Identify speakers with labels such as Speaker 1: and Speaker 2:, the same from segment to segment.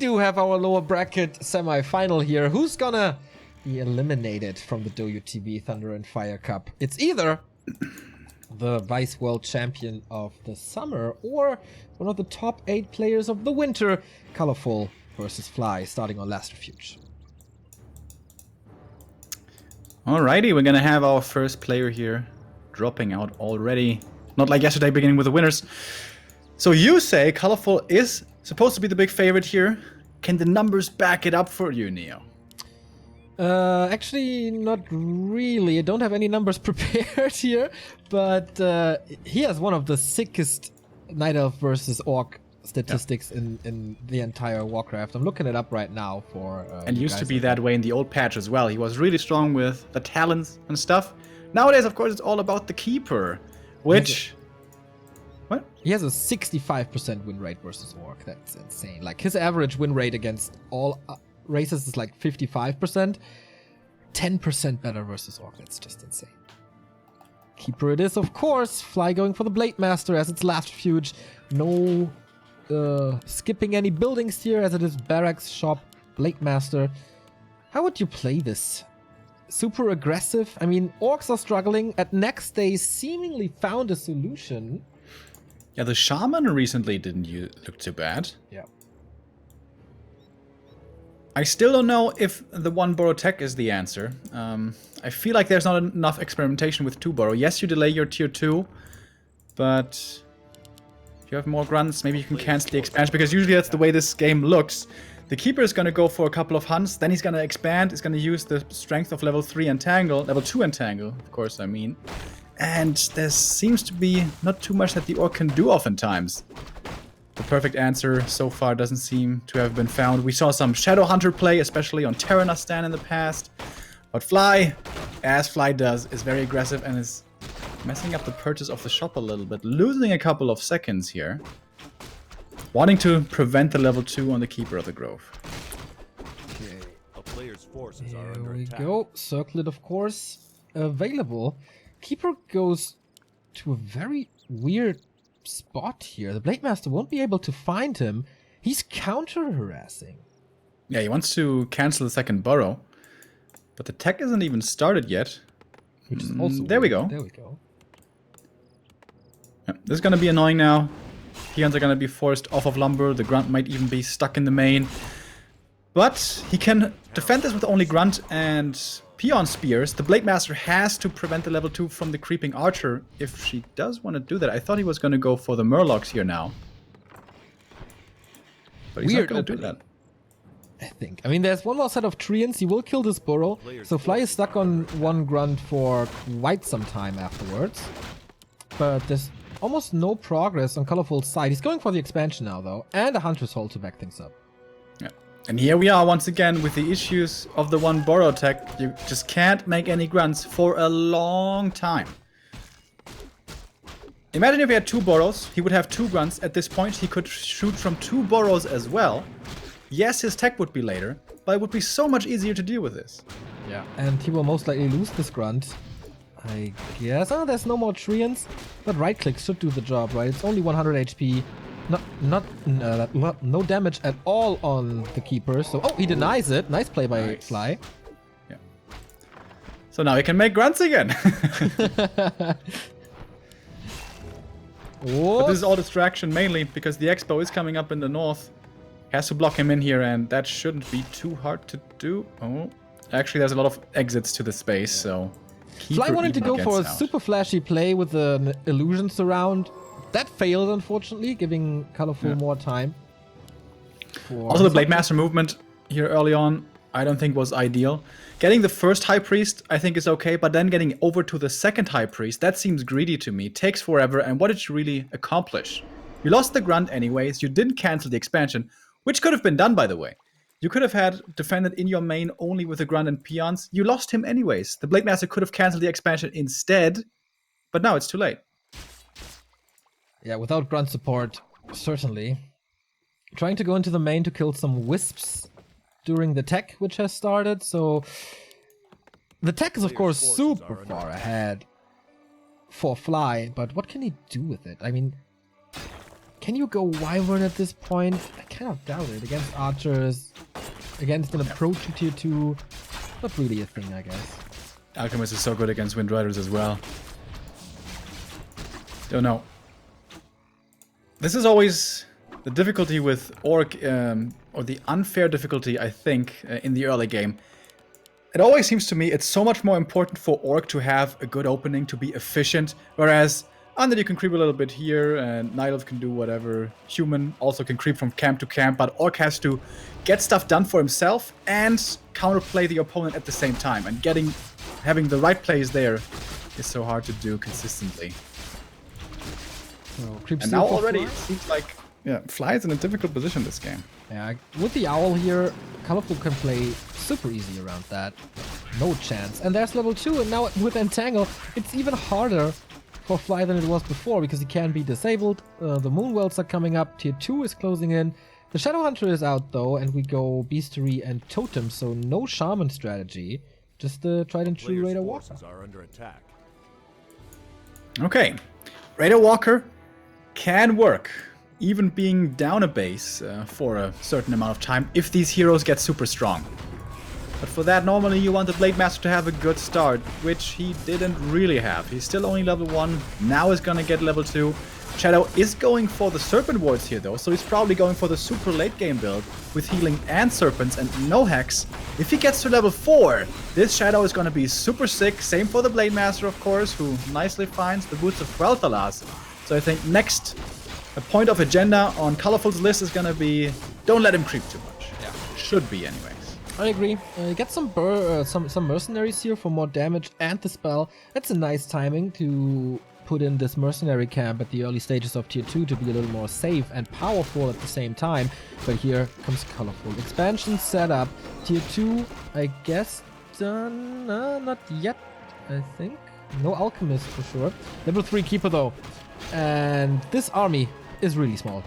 Speaker 1: do have our lower bracket semi-final here. Who's gonna be eliminated from the Douyu TV Thunder and Fire Cup? It's either the Vice World Champion of the summer or one of the top 8 players of the winter, Colorful versus Fly, starting on Last Refuge.
Speaker 2: Alrighty, we're gonna have our first player here dropping out already. Not like yesterday, beginning with the winners. So you say Colorful is supposed to be the big favorite here. Can the numbers back it up for you, Neo?
Speaker 1: Actually, not really. I don't have any numbers prepared here, but he has one of the sickest Night Elf versus Orc statistics in the entire Warcraft. I'm looking it up right now for...
Speaker 2: and used to be that way in the old patch as well. He was really strong with the talents and stuff. Nowadays, of course, it's all about the Keeper, which... What?
Speaker 1: He has a 65% win rate versus Orc. That's insane. Like, his average win rate against all races is like 55%. 10% better versus Orc. That's just insane. Keeper it is, of course. Fly going for the Blade Master as its Last Refuge. No skipping any buildings here as it is Barracks, Shop, Blade Master. How would you play this? Super aggressive? I mean, Orcs are struggling. At next day, seemingly found a solution.
Speaker 2: Yeah, the Shaman recently didn't look too bad.
Speaker 1: Yeah.
Speaker 2: I still don't know if the 1 Burrow tech is the answer. I feel like there's not enough experimentation with 2 Burrow. Yes, you delay your tier 2, but if you have more grunts, maybe you can cancel the expansion, because usually that's the way this game looks. The Keeper is going to go for a couple of hunts, then he's going to expand, he's going to use the strength of level 3 Entangle, level 2 Entangle, of course, I mean. And there seems to be not too much that the Orc can do oftentimes. The perfect answer so far doesn't seem to have been found. We saw some Shadow Hunter play, especially on Terenas stand in the past. But Fly, as Fly does, is very aggressive and is messing up the purchase of the shop a little bit. Losing a couple of seconds here. Wanting to prevent the level 2 on the Keeper of the Grove.
Speaker 1: Okay.
Speaker 3: A player's forces are
Speaker 1: Here
Speaker 3: under
Speaker 1: we
Speaker 3: attack.
Speaker 1: go. Circlet, of course, available. Keeper goes to a very weird spot here. The Blade Master won't be able to find him. He's counter-harassing.
Speaker 2: Yeah, he wants to cancel the second Burrow. But the tech isn't even started yet.
Speaker 1: Which is also
Speaker 2: there we
Speaker 1: weird.
Speaker 2: go.
Speaker 1: There we go.
Speaker 2: Yeah, this is going to be annoying now. Peons are going to be forced off of Lumber. The Grunt might even be stuck in the main. But he can defend this with only Grunt and Peon Spears. The Blade Master has to prevent the level 2 from the Creeping Archer if she does want to do that. I thought he was going to go for the Murlocs here now. But he's
Speaker 1: Weird
Speaker 2: not going to do
Speaker 1: opening,
Speaker 2: that.
Speaker 1: I think. I mean, there's one more set of Treants. He will kill this Burrow. So Fly is stuck on 1 Grunt for quite some time afterwards. But there's almost no progress on Colorful's side. He's going for the expansion now, though. And a Hunter's Hold to back things up.
Speaker 2: Yeah. And here we are once again with the issues of the 1 Burrow tech. You just can't make any grunts for a long time. Imagine if he had 2 Burrows, he would have 2 grunts. At this point, he could shoot from 2 Burrows as well. Yes, his tech would be later, but it would be so much easier to deal with this.
Speaker 1: Yeah. And he will most likely lose this Grunt, I guess. Oh, there's no more Treants. But right-click should do the job, right? It's only 100 HP. No damage at all on the Keeper. So, oh, he denies it. Nice play by Fly.
Speaker 2: Yeah. So now he can make grunts again. But this is all distraction mainly because the Expo is coming up in the north. Has to block him in here, and that shouldn't be too hard to do. Oh, actually, there's a lot of exits to the space, so...
Speaker 1: Fly wanted to go for a super flashy play with an illusion surround. That failed, unfortunately, giving Colorful more time.
Speaker 2: Also, the Blade Master movement here early on, I don't think was ideal. Getting the first High Priest, I think is okay, but then getting over to the second High Priest, that seems greedy to me. Takes forever, and what did you really accomplish? You lost the Grunt anyways, you didn't cancel the expansion, which could have been done, by the way. You could have had defended in your main only with the Grunt and Peons. You lost him anyways. The Blade Master could have cancelled the expansion instead, but now it's too late.
Speaker 1: Yeah, without Grunt support, certainly. Trying to go into the main to kill some Wisps during the tech, which has started, so... The tech is, of course, super far ahead for Fly, but what can he do with it? I mean... Can you go Wyvern at this point? I kind of doubt it. Against archers, against an approach to tier 2, not really a thing, I guess.
Speaker 2: Alchemist is so good against Wind Riders as well. Don't know. This is always the difficulty with Orc, or the unfair difficulty, I think, in the early game. It always seems to me it's so much more important for Orc to have a good opening, to be efficient, whereas Undead you can creep a little bit here, and Night Elf can do whatever. Human also can creep from camp to camp, but Orc has to get stuff done for himself and counterplay the opponent at the same time, and having the right plays there is so hard to do consistently.
Speaker 1: So,
Speaker 2: and now already it seems like Fly is in a difficult position this game.
Speaker 1: Yeah, with the Owl here, Colorful can play super easy around that. No chance. And there's level 2, and now with Entangle, it's even harder for Fly than it was before, because he can be disabled. The Moonwells are coming up, tier 2 is closing in. The Shadowhunter is out though, and we go Beastery and Totem, so no Shaman strategy. Just the tried and true Raider Walker. Okay, Raider Walker can work, even being down a base for a certain amount of time, if these heroes get super strong. But for that, normally you want the Blade Master to have a good start, which he didn't really have. He's still only level 1, now is gonna get level 2. Shadow is going for the Serpent Wards here though, so he's probably going for the super late game build with healing and Serpents and no Hex. If he gets to level 4, this Shadow is gonna be super sick. Same for the Blade Master, of course, who nicely finds the Boots of Quel'Thalas. So I think next, a point of agenda on Colorful's list is gonna be, don't let him creep too much. Yeah. Should be anyways. I agree. Get some mercenaries here for more damage and the spell. That's a nice timing to put in this mercenary camp at the early stages of tier 2 to be a little more safe and powerful at the same time. But here comes Colorful. Expansion set up. Tier 2, I guess, done? Not yet, I think. No Alchemist for sure. Level 3 Keeper though. And this army is really small.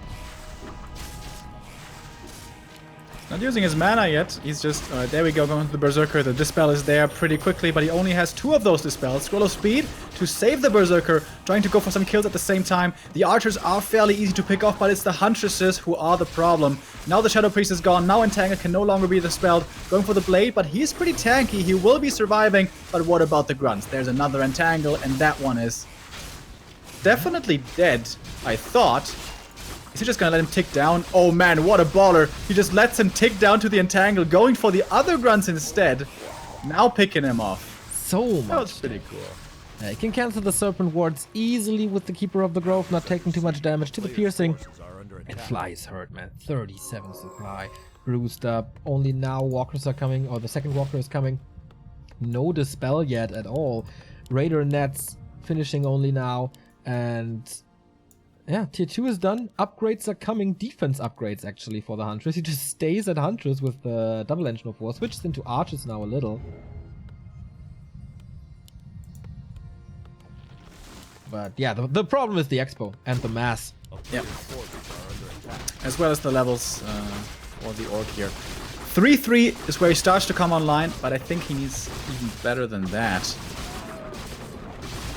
Speaker 2: Not using his mana yet. He's just, there we go, going to the Berserker. The Dispel is there pretty quickly, but he only has 2 of those Dispels. Scroll of Speed to save the Berserker, trying to go for some kills at the same time. The Archers are fairly easy to pick off, but it's the Huntresses who are the problem. Now the Shadow Priest is gone. Now Entangle can no longer be dispelled. Going for the Blade, but he's pretty tanky. He will be surviving, but what about the Grunts? There's another Entangle, and that one is definitely dead, I thought. Is he just gonna let him tick down? Oh man, what a baller. He just lets him tick down to the Entangle, going for the other Grunts instead. Now picking him off.
Speaker 1: So much.
Speaker 2: That was pretty cool.
Speaker 1: He can cancel the Serpent Wards easily with the Keeper of the Grove, not taking too much damage to the piercing. And Fly is hurt, man. 37 supply. Bruised up. Only now Walkers are coming, or the second Walker is coming. No Dispel yet at all. Raider Nets finishing only now. And yeah, tier 2 is done. Upgrades are coming. Defense upgrades, actually, for the Huntress. He just stays at Huntress with the double engine of war. Switches into Archers now a little. But yeah, the problem is the Expo and the mass.
Speaker 2: Yeah. As well as the levels for the Orc here. 3-3 is where he starts to come online, but I think he needs even better than that.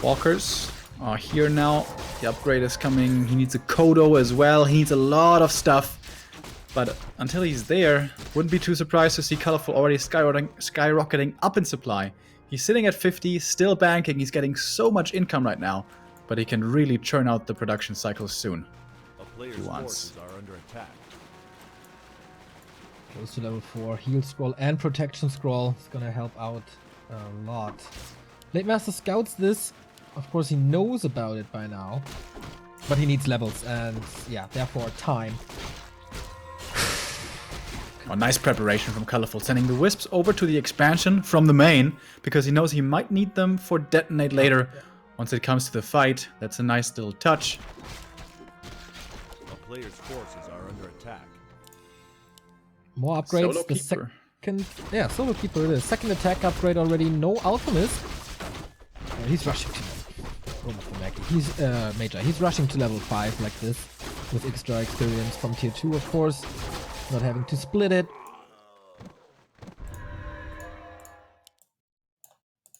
Speaker 2: Walkers are here now. The upgrade is coming. He needs a Kodo as well. He needs a lot of stuff. But until he's there, wouldn't be too surprised to see Colorful already skyrocketing up in supply. He's sitting at 50, still banking. He's getting so much income right now. But he can really churn out the production cycles soon. If he wants.
Speaker 1: Goes to level 4. Heal Scroll and Protection Scroll. It's gonna help out a lot. Blade Master scouts this. Of course, he knows about it by now, but he needs levels and, yeah, therefore time.
Speaker 2: Oh, nice preparation from Colorful, sending the Wisps over to the expansion from the main, because he knows he might need them for Detonate later once it comes to the fight. That's a nice little touch.
Speaker 3: A player's forces are under attack.
Speaker 1: More upgrades.
Speaker 2: Solo
Speaker 1: the
Speaker 2: Keeper.
Speaker 1: Second, yeah, Solo Keeper it is. Second attack upgrade already. No Alchemist. He's rushing to He's Major. He's rushing to level 5 like this with extra experience from tier 2, of course. Not having to split it.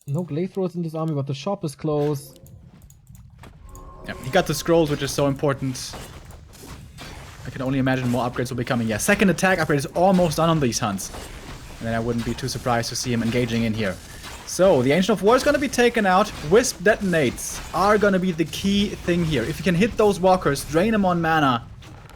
Speaker 1: No glaive throwers in this army, but the shop is closed.
Speaker 2: Yeah, he got the scrolls, which is so important. I can only imagine more upgrades will be coming. Yeah, second attack upgrade is almost done on these hunts. And then I wouldn't be too surprised to see him engaging in here. So, the Ancient of War is going to be taken out. Wisp detonates are going to be the key thing here. If you can hit those walkers, drain them on mana.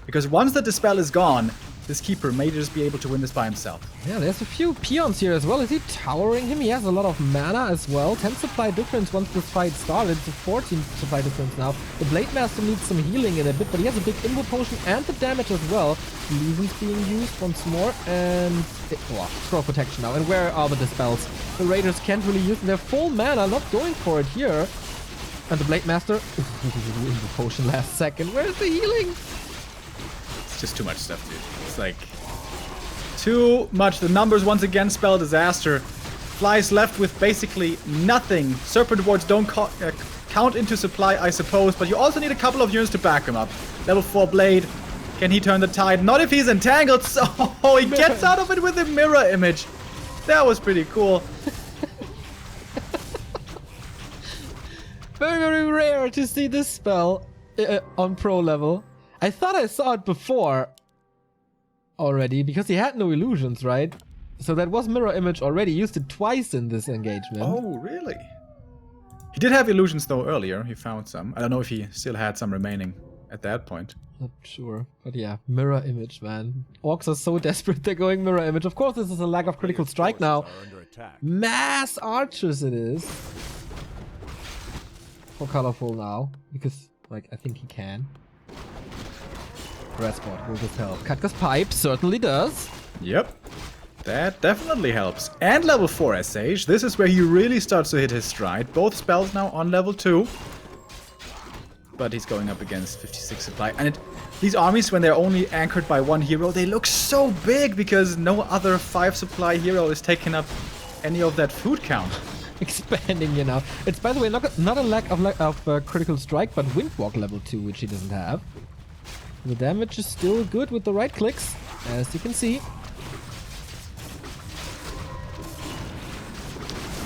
Speaker 2: Because once the Dispel is gone, this Keeper may just be able to win this by himself.
Speaker 1: Yeah, there's a few peons here as well. Is he towering him? He has a lot of mana as well. 10 supply difference once this fight started. It's a 14 supply difference now. The Blade Master needs some healing in a bit, but he has a big Imbo Potion and the damage as well. Lesion's being used once more, and... Scroll Protection now. And where are the Dispels? The Raiders can't really use their full mana, not going for it here. And the Blade Master... Imbo Potion last second. Where's the healing?
Speaker 2: It's just too much stuff, dude. It's like... too much. The numbers once again spell disaster. Fly's left with basically nothing. Serpent Wards don't count into supply, I suppose, but you also need a couple of units to back him up. Level 4 Blade. Can he turn the tide? Not if he's entangled. So he gets out of it with a mirror image. That was pretty cool.
Speaker 1: Very, very rare to see this spell on pro level. I thought I saw it before already because he had no illusions, right? So that was mirror image already. Used it twice in this engagement.
Speaker 2: Oh, really? He did have illusions though earlier. He found some. I don't know if he still had some remaining at that point.
Speaker 1: Not sure. But yeah, mirror image, man. Orcs are so desperate they're going mirror image. Of course, this is a lack of critical strike now. Mass archers it is. For colorful now. Because, like, I think he can. Redspot, will this help? Katka's Pipe certainly does.
Speaker 2: Yep. That definitely helps. And level 4 SH. This is where he really starts to hit his stride. Both spells now on level 2. But he's going up against 56 supply. And these armies, when they're only anchored by one hero, they look so big because no other 5 supply hero is taking up any of that food count.
Speaker 1: Expanding, you know. It's, by the way, not a lack of critical strike, but Windwalk level 2, which he doesn't have. The damage is still good with the right clicks, as you can see.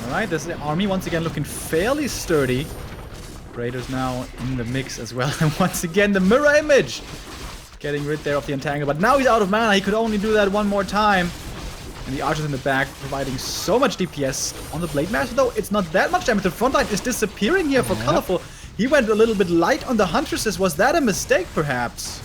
Speaker 2: Alright, this army once again looking fairly sturdy. Raiders now in the mix as well. And once again, the mirror image! Getting rid there of the entangle. But now he's out of mana. He could only do that one more time. And the archers in the back providing so much DPS on the Blade Master, though. It's not that much damage. The front line is disappearing here for Colorful. He went a little bit light on the Huntresses. Was that a mistake, perhaps?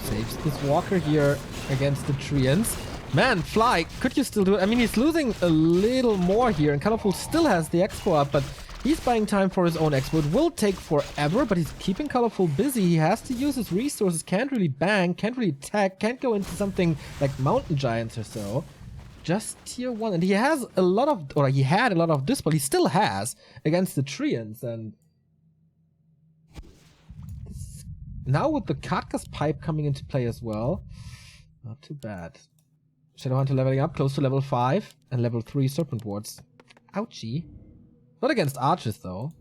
Speaker 1: Saves this Walker here against the Treants. Man, Fly, could you still do it? I mean, he's losing a little more here, and Colorful still has the Expo up, but he's buying time for his own Expo. It will take forever, but he's keeping Colorful busy. He has to use his resources, can't really bang, can't really attack, can't go into something like Mountain Giants or so. Just tier 1, and he has a lot of, or he had a lot of Dispel, he still has, against the Treants, and now with the Katka's Pipe coming into play as well, not too bad. Shadowhunter leveling up, close to level 5, and level 3 Serpent Wards. Ouchie. Not against archers though,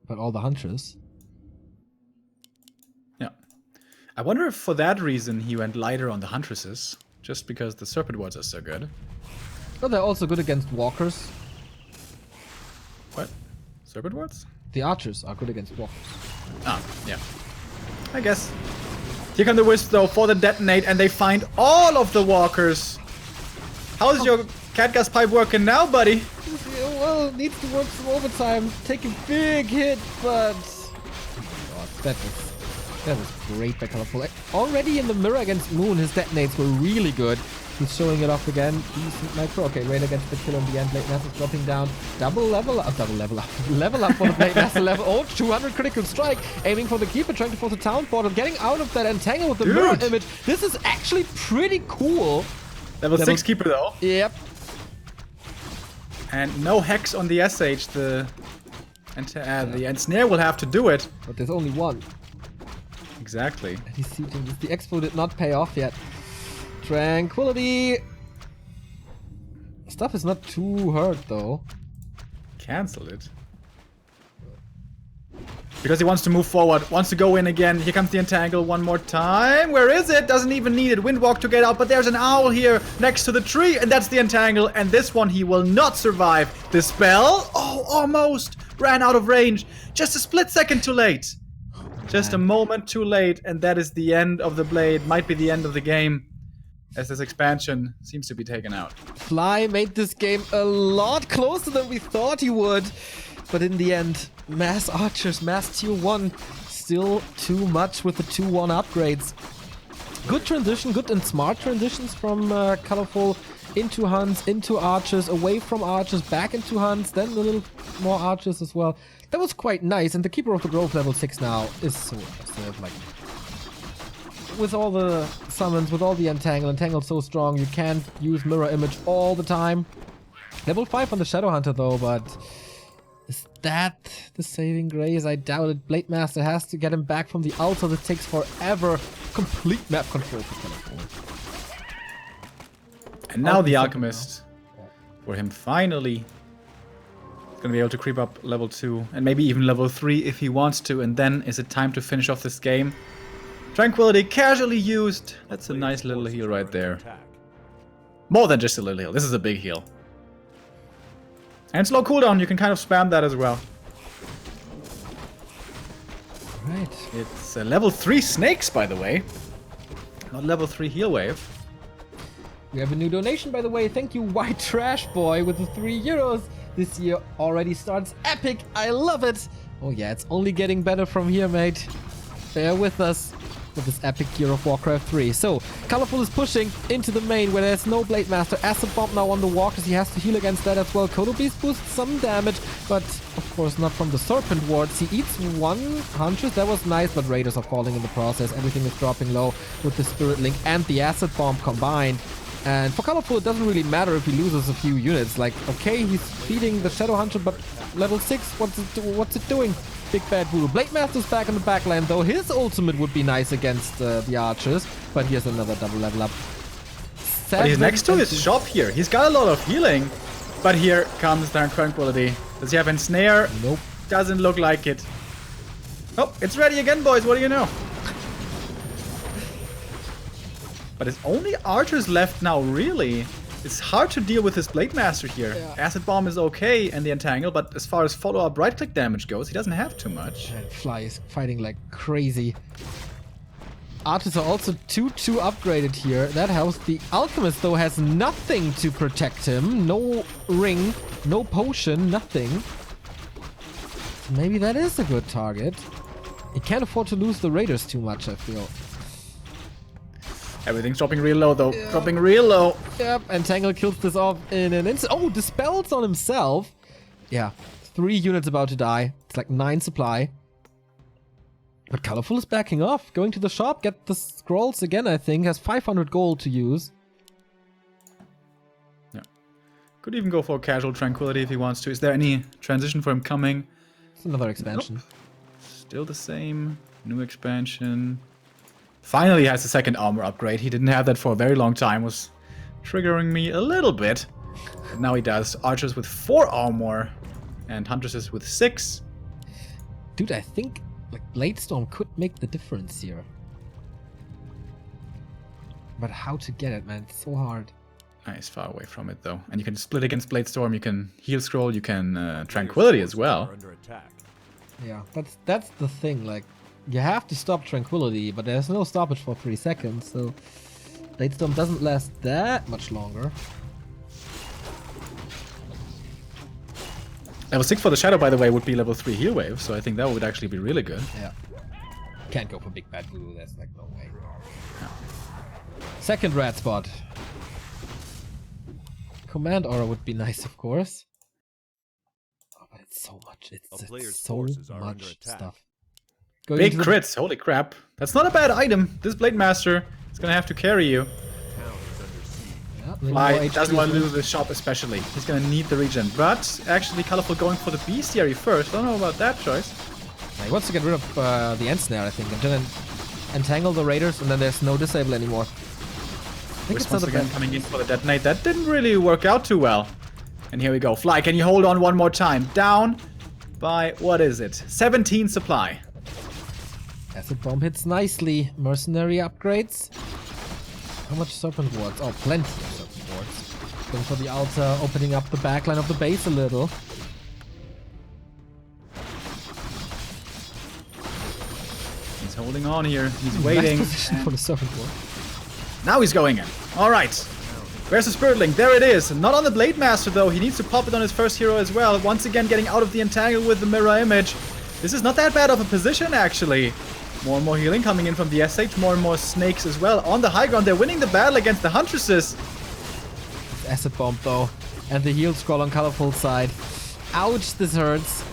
Speaker 1: but all the hunters.
Speaker 2: Yeah. I wonder if for that reason he went lighter on the huntresses, just because the Serpent Wards are so good.
Speaker 1: But they're also good against walkers.
Speaker 2: What? Serpent Wards?
Speaker 1: The archers are good against walkers.
Speaker 2: Ah, yeah. I guess. Here come the Wisps though for the detonate, and they find all of the walkers. How's your Catgas Pipe working now, buddy?
Speaker 1: Well, needs to work some overtime. Take a big hit, but oh, that was great by Colorful. Already in the mirror against Moon, his detonates were really good. He's showing it off again. Decent micro. Okay, right against the kill in the end. Blade Master's dropping down. Level up for the Blade Master level. Oh, 200 critical strike. Aiming for the Keeper, trying to force a town portal. Getting out of that entangle with the mirror image. This is actually pretty cool.
Speaker 2: Level 6 Keeper though.
Speaker 1: Yep.
Speaker 2: And no hex on the SH. The Ensnare will have to do it.
Speaker 1: But there's only one.
Speaker 2: Exactly.
Speaker 1: And he's seating this. The Expo did not pay off yet. Tranquility. Stuff is not too hurt though.
Speaker 2: Cancel it. Because he wants to move forward, wants to go in again. Here comes the entangle one more time. Where is it? Doesn't even need it. Windwalk to get out, but there's an owl here next to the tree, and that's the entangle. And this one he will not survive. The spell, oh, almost ran out of range. Just a split second too late. Just a moment too late, and that is the end of the blade. Might be the end of the game, as this expansion seems to be taken out.
Speaker 1: Fly made this game a lot closer than we thought he would. But in the end, mass archers, mass tier 1, still too much with the 2-1 upgrades. Good transition, good and smart transitions from Colorful into Hunts, into Archers, away from Archers, back into Hunts, then a little more Archers as well. That was quite nice, and the Keeper of the Grove level 6 now is so impressive. Like, with all the summons, with all the Entangle's so strong, you can't use Mirror Image all the time. Level 5 on the Shadowhunter though, but is that the saving grace? I doubt it. Blade Master has to get him back from the altar. That takes forever. Complete map control for Colorful.
Speaker 2: And now the Alchemist, for him finally, is going to be able to creep up level 2 and maybe even level 3 if he wants to. And then is it time to finish off this game? Tranquility casually used. That's a nice little heal right there. More than just a little heal. This is a big heal. And slow cooldown. You can kind of spam that as well.
Speaker 1: Right.
Speaker 2: It's level 3 snakes, by the way. Not level 3 heal wave.
Speaker 1: We have a new donation, by the way. Thank you, White Trash Boy, with the €3. This year already starts epic. I love it. Oh yeah, it's only getting better from here, mate. Bear with us with this epic year of Warcraft 3. So, Colorful is pushing into the main where there's no Blade Master. Acid Bomb now on the walkers. He has to heal against that as well. Kodo Beast boosts some damage, but of course not from the Serpent wards. He eats 100. That was nice, but Raiders are falling in the process. Everything is dropping low with the Spirit Link and the Acid Bomb combined. And for Colorful, it doesn't really matter if he loses a few units. Like, okay, he's feeding the Shadowhunter, but level 6, what's it doing? Big Bad Voodoo. Blade Master's back in the backline, though. His ultimate would be nice against the Archers, but here's another double level up.
Speaker 2: But he's next to his shop here. He's got a lot of healing, but here comes the Tranquility. Does he have Ensnare?
Speaker 1: Nope.
Speaker 2: Doesn't look like it. Oh, it's ready again, boys. What do you know? But it's only Archers left now, really. It's hard to deal with his Blade Master here.
Speaker 1: Yeah.
Speaker 2: Acid Bomb is okay and the Entangle, but as far as follow-up right-click damage goes, he doesn't have too much.
Speaker 1: And Fly is fighting like crazy. Archers are also 2-2 upgraded here. That helps. The Alchemist, though, has nothing to protect him. No ring, no potion, nothing. So maybe that is a good target. He can't afford to lose the Raiders too much, I feel.
Speaker 2: Everything's dropping real low, though. Yeah. Dropping real low.
Speaker 1: Yep, Entangle kills this off in an instant. Oh, Dispels on himself. Yeah, 3 units about to die. It's like 9 supply. But Colorful is backing off. Going to the shop, get the scrolls again, I think. Has 500 gold to use.
Speaker 2: Yeah. Could even go for casual Tranquility if he wants to. Is there any transition for him coming?
Speaker 1: It's another expansion.
Speaker 2: Nope. Still the same. New expansion. Finally has a second armor upgrade. He didn't have that for a very long time. Was triggering me a little bit. But now he does. Archers with 4 armor. And Huntresses with 6.
Speaker 1: Dude, I think like Bladestorm could make the difference here. But how to get it, man? It's so hard.
Speaker 2: He's far away from it, though. And you can split against Bladestorm. You can heal scroll. You can Tranquility as well.
Speaker 1: Yeah, that's the thing. Like, you have to stop Tranquility, but there's no stoppage for 3 seconds, so Bladestorm doesn't last that much longer.
Speaker 2: Level 6 for the Shadow, by the way, would be level 3 heal wave, so I think that would actually be really good.
Speaker 1: Yeah. Can't go for Big Bad Voodoo, there's like no way. No. Second red spot. Command aura would be nice, of course. Oh, but it's so much. It's so much stuff.
Speaker 2: Big crits, holy crap. That's not a bad item. This Blade Master is gonna have to carry you. Fly doesn't want to lose the shop especially. He's gonna need the regen. But actually Colorful going for the Bestiary first. Don't know about that choice.
Speaker 1: He wants to get rid of the Ensnare, I think, and then entangle the Raiders, and then there's no disable anymore. I think it's not
Speaker 2: again coming in for the detonate. That didn't really work out too well. And here we go. Fly, can you hold on one more time? Down by, what is it? 17 supply.
Speaker 1: Acid Bomb hits nicely. Mercenary upgrades. How much Serpent Wards? Oh, plenty of Serpent Wards. Going for the altar, opening up the backline of the base a little.
Speaker 2: holding on here. He's
Speaker 1: Best
Speaker 2: waiting.
Speaker 1: position for the servant war.
Speaker 2: Now he's going in. All right. Where's the Spiritling? There it is. Not on the Blade Master, though. He needs to pop it on his first hero as well. Once again, getting out of the entangle with the mirror image. This is not that bad of a position, actually. More and more healing coming in from the SH. More and more snakes as well. On the high ground, they're winning the battle against the Huntresses.
Speaker 1: Acid bomb though. And the heal scroll on Colorful side. Ouch, this hurts.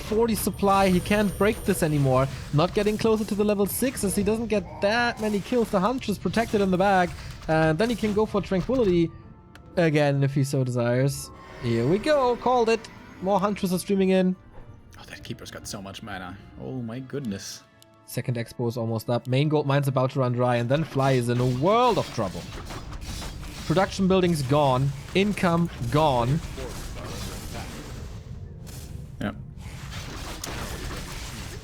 Speaker 1: 40 supply, he can't break this anymore. Not getting closer to the level 6 as he doesn't get that many kills. The Huntress protected in the back. And then he can go for Tranquility again if he so desires. Here we go, called it. More Huntress are streaming in.
Speaker 2: Oh, that Keeper's got so much mana. Oh my goodness.
Speaker 1: Second expo is almost up. Main gold mine's about to run dry, and then Fly is in a world of trouble. Production building's gone. Income gone.
Speaker 2: Yeah.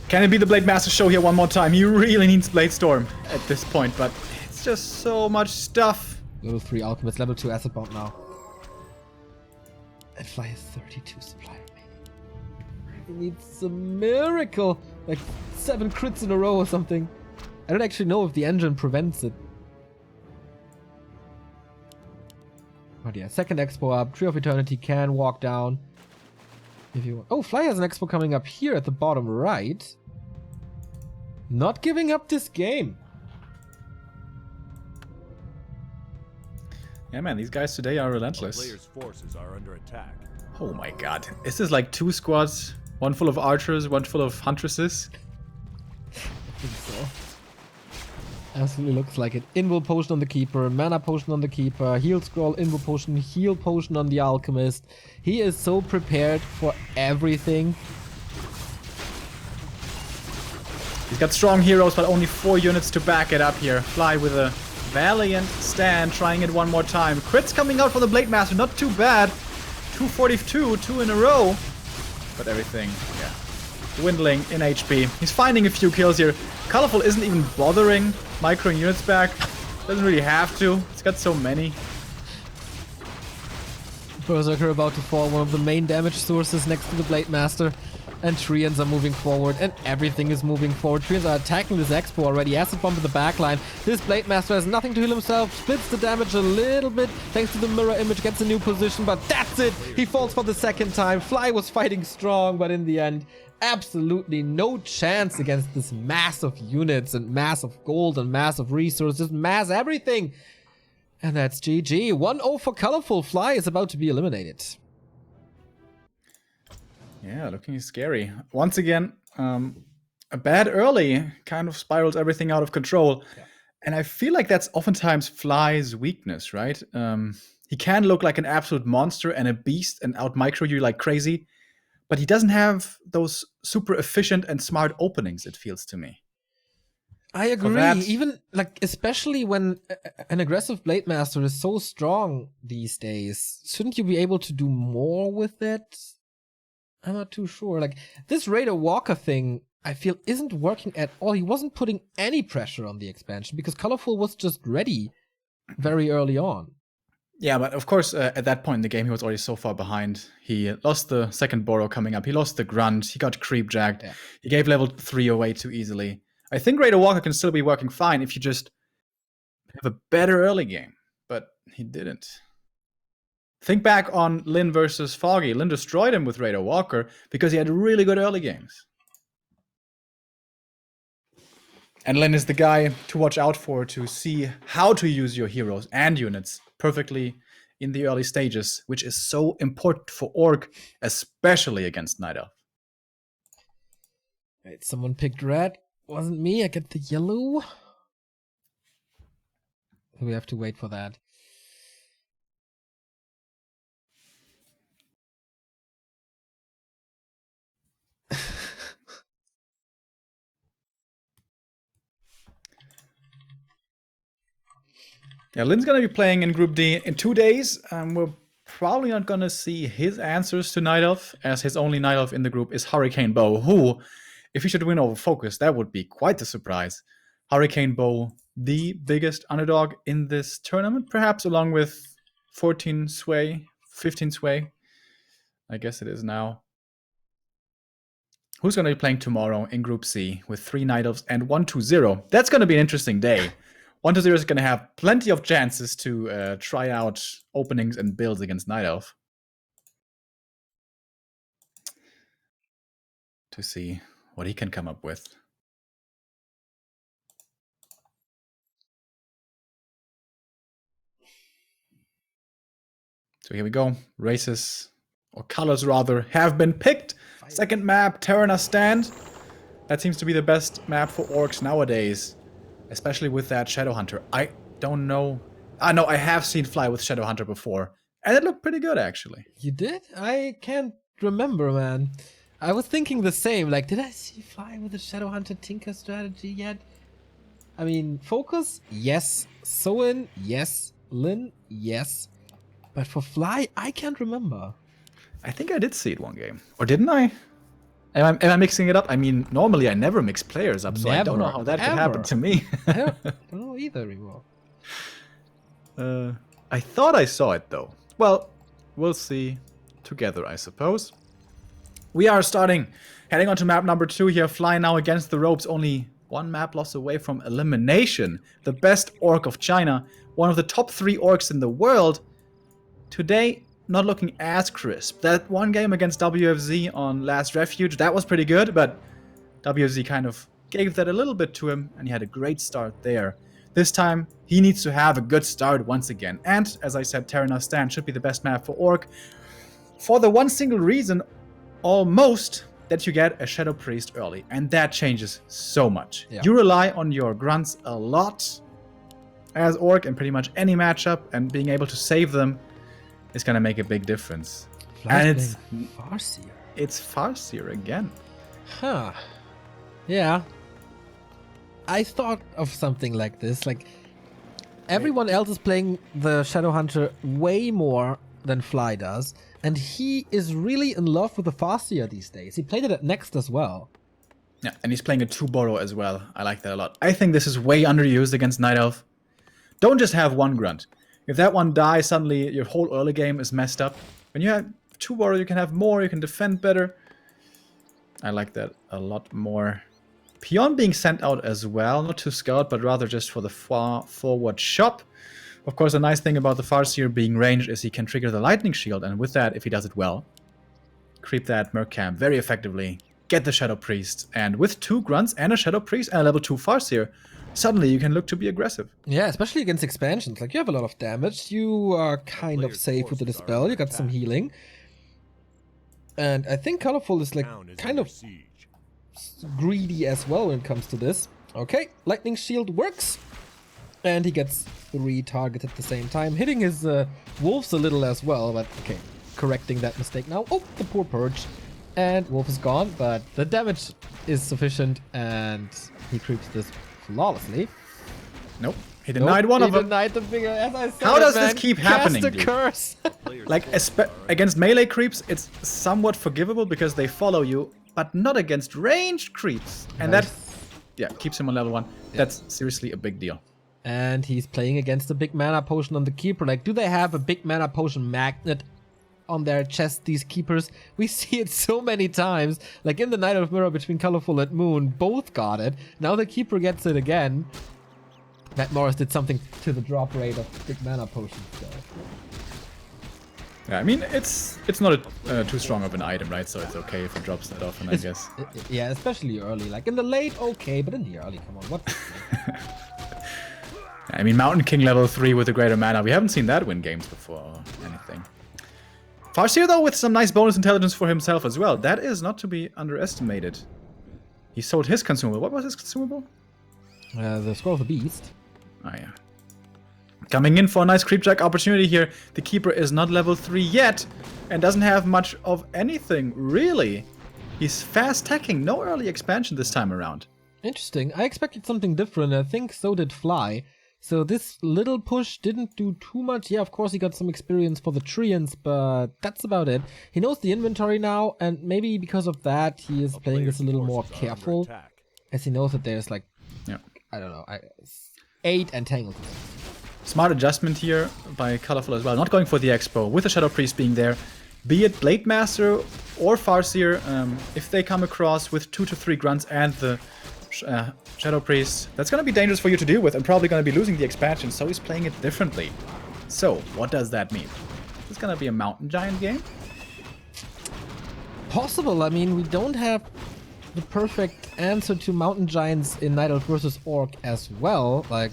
Speaker 2: Can it be the Blade Master show here one more time? He really needs Blade Storm at this point, but it's just so much stuff.
Speaker 1: Level 3 Alchemist, level 2 Acid Bomb now. And Fly has 32 supply remaining. He needs a miracle. Like 7 crits in a row or something. I don't actually know if the engine prevents it. But yeah, second expo up. Tree of Eternity can walk down. If you want. Oh, Fly has an expo coming up here at the bottom right. Not giving up this game.
Speaker 2: Yeah, man, these guys today are relentless.
Speaker 3: Players' forces are under attack.
Speaker 2: Oh my god. Is this like 2 squads? One full of archers, one full of huntresses?
Speaker 1: I think so. Absolutely looks like it. Invul potion on the Keeper, mana potion on the Keeper, heal scroll, invul potion, heal potion on the Alchemist. He is so prepared for everything.
Speaker 2: He's got strong heroes, but only 4 units to back it up here. Fly with a valiant stand, trying it one more time. Crits coming out for the Blade Master, not too bad. 242, 2 in a row. But everything, yeah, dwindling in HP. He's finding a few kills here. Colorful isn't even bothering microing units back. Doesn't really have to. It's got so many.
Speaker 1: Berserker about to fall, one of the main damage sources next to the Blade Master. And Treants are moving forward, and everything is moving forward. Treants are attacking this expo already. Acid Bomb in the backline. This Blade Master has nothing to heal himself. Splits the damage a little bit thanks to the mirror image. Gets a new position, but that's it. He falls for the second time. Fly was fighting strong, but in the end, absolutely no chance against this mass of units and mass of gold and mass of resources. Mass everything. And that's GG. 1-0 for Colorful. Fly is about to be eliminated.
Speaker 2: Yeah, looking scary. Once again, a bad early kind of spirals everything out of control. Yeah. And I feel like that's oftentimes Fly's weakness, right? He can look like an absolute monster and a beast and out-micro you like crazy, but he doesn't have those super efficient and smart openings, it feels to me.
Speaker 1: I agree. Even, like, especially when an aggressive Blade Master is so strong these days, shouldn't you be able to do more with it? I'm not too sure. Like, this Raider Walker thing, I feel, isn't working at all. He wasn't putting any pressure on the expansion because Colorful was just ready very early on. Yeah,
Speaker 2: but of course, at that point in the game, he was already so far behind. He lost the second Boro coming up. He lost the Grunt. He got creep jacked. Yeah. He gave level 3 away too easily. I think Raider Walker can still be working fine if you just have a better early game, but he didn't. Think back on Lin versus Foggy. Lin destroyed him with Raider Walker because he had really good early games. And Lin is the guy to watch out for to see how to use your heroes and units perfectly in the early stages, which is so important for Orc, especially against Night Elf.
Speaker 1: Wait, someone picked red. Wasn't me. I get the yellow. We have to wait for that.
Speaker 2: Yeah, Lin's going to be playing in Group D in 2 days. We're probably not going to see his answers to Night Elf, as his only Night Elf in the group is Hurricane Bow, who, if he should win over Focus, that would be quite the surprise. Hurricane Bow, the biggest underdog in this tournament, perhaps along with 14 Sway, 15 Sway. I guess it is now. Who's going to be playing tomorrow in Group C with 3 Night Elves and 1-2-0? That's going to be an interesting day. 1-2-0 is going to have plenty of chances to try out openings and builds against Night Elf. To see what he can come up with. So here we go. Races, or colors rather, have been picked. Second map, Terenas stand. That seems to be the best map for orcs nowadays. Especially with that Shadowhunter. I don't know. No, I have seen Fly with Shadowhunter before. And it looked pretty good, actually.
Speaker 1: You did? I can't remember, man. I was thinking the same. Like, did I see Fly with the Shadowhunter Tinker strategy yet? I mean, Focus? Yes. Soin? Yes. Lin? Yes. But for Fly, I can't remember.
Speaker 2: I think I did see it one game. Or didn't I? Am I mixing it up? I mean, normally I never mix players up, so I don't know how that could happen to me.
Speaker 1: I don't know either anymore.
Speaker 2: I thought I saw it, though. Well, we'll see together, I suppose. We are heading on to map number 2 here. Fly now against the ropes, only 1 map loss away from elimination. The best orc of China, one of the top 3 orcs in the world. Today, not looking as crisp. That one game against WFZ on last Refuge, that was pretty good, but WFZ kind of gave that a little bit to him, and he had a great start there. This time, he needs to have a good start once again. And, as I said, Terenas stand should be the best map for orc. For the one single reason, almost, that you get a Shadow Priest early. And that changes so much. Yeah. You rely on your grunts a lot as orc in pretty much any matchup, and being able to save them is going to make a big difference. And it's
Speaker 1: Farseer.
Speaker 2: It's Farseer again.
Speaker 1: Huh. Yeah. I thought of something like this. Like, everyone else is playing the Shadowhunter way more than Fly does. And he is really in love with the Farseer these days. He played it at Next as well.
Speaker 2: Yeah, and he's playing a 2-Borrow as well. I like that a lot. I think this is way underused against Night Elf. Don't just have 1 grunt. If that one dies, suddenly your whole early game is messed up. When you have 2-Borrow, you can have more, you can defend better. I like that a lot more. Peon being sent out as well, not to scout, but rather just for the far forward shop. Of course, a nice thing about the Farseer being ranged is he can trigger the Lightning Shield, and with that, if he does it well, creep that Merc Camp very effectively, get the Shadow Priest, and with 2 grunts and a Shadow Priest and a level 2 Farseer, suddenly you can look to be aggressive.
Speaker 1: Yeah, especially against expansions. Like, you have a lot of damage. You are kind of safe with the Dispel. You got some healing. And I think Colorful is, like, kind of greedy as well when it comes to this. Okay, Lightning Shield works. And he gets 3 targets at the same time. Hitting his wolves a little as well. But, okay, correcting that mistake now. Oh, the poor Purge. And Wolf is gone, but the damage is sufficient. And he creeps this flawlessly.
Speaker 2: Nope. He denied one of them.
Speaker 1: He denied the bigger, as I said.
Speaker 2: How does this keep happening,
Speaker 1: dude? Curse.
Speaker 2: Like, against melee creeps, it's somewhat forgivable because they follow you, but not against ranged creeps. And that, yeah, keeps him on level 1. Yeah. That's seriously a big deal.
Speaker 1: And he's playing against a big mana potion on the Keeper. Like, do they have a big mana potion magnet on their chest, these Keepers? We see it so many times. Like in the Night of Mirror between Colorful and Moon, both got it. Now the Keeper gets it again. Matt Morris did something to the drop rate of big mana potions, though.
Speaker 2: Yeah, I mean, it's not too strong of an item, right? So it's okay if it drops that often, I guess.
Speaker 1: Yeah, especially early. Like in the late, okay, but in the early, come on, what?
Speaker 2: I mean, Mountain King level 3 with a greater mana. We haven't seen that win games before or anything. Farseer, though, with some nice bonus intelligence for himself as well. That is not to be underestimated. He sold his consumable. What was his consumable?
Speaker 1: The Scroll of the Beast.
Speaker 2: Oh, yeah. Coming in for a nice creep jack opportunity here. The Keeper is not level 3 yet and doesn't have much of anything, really. He's fast tacking. No early expansion this time around.
Speaker 1: Interesting. I expected something different. I think so did Fly. So this little push didn't do too much. Yeah, of course he got some experience for the Treants, but that's about it. He knows the inventory now, and maybe because of that he is playing this a little more careful. As he knows that there's like,
Speaker 2: yeah,
Speaker 1: I don't know, 8 Entangled.
Speaker 2: Smart adjustment here by Colorful as well. Not going for the Expo. With the Shadow Priest being there, be it Blade Master or Farseer, if they come across with 2 to 3 grunts and the Shadow Priest, that's going to be dangerous for you to deal with and probably going to be losing the expansion, so he's playing it differently. So, what does that mean? Is this going to be a Mountain Giant game?
Speaker 1: Possible. I mean, we don't have the perfect answer to Mountain Giants in Night Elf versus Orc as well. Like,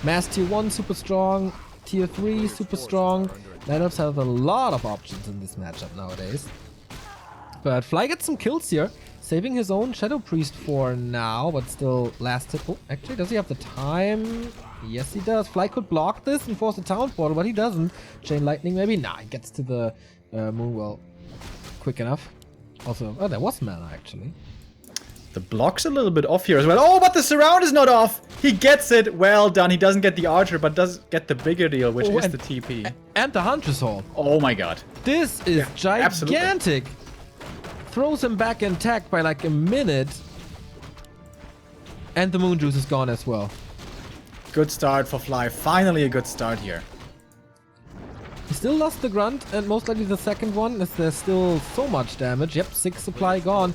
Speaker 1: Mass Tier 1 super strong, Tier 3 super strong. Night Elves have a lot of options in this matchup nowadays. But Fly gets some kills here, saving his own Shadow Priest for now, but still lasted. Oh, actually, does he have the time? Yes, he does. Fly could block this and force the town portal, but he doesn't. Chain Lightning maybe? Nah, he gets to the Moonwell quick enough. Also, oh, there was mana actually.
Speaker 2: The block's a little bit off here as well. Oh, but the surround is not off. He gets it. Well done. He doesn't get the archer, but does get the bigger deal, which is the TP.
Speaker 1: And the Huntress Hall.
Speaker 2: Oh my god.
Speaker 1: This is gigantic.
Speaker 2: Absolutely.
Speaker 1: Throws him back intact by like a minute. And the Moon Juice is gone as well.
Speaker 2: Good start for Fly. Finally a good start here.
Speaker 1: He still lost the Grunt, and most likely the second one, as there's still so much damage. Yep, 6 supply gone.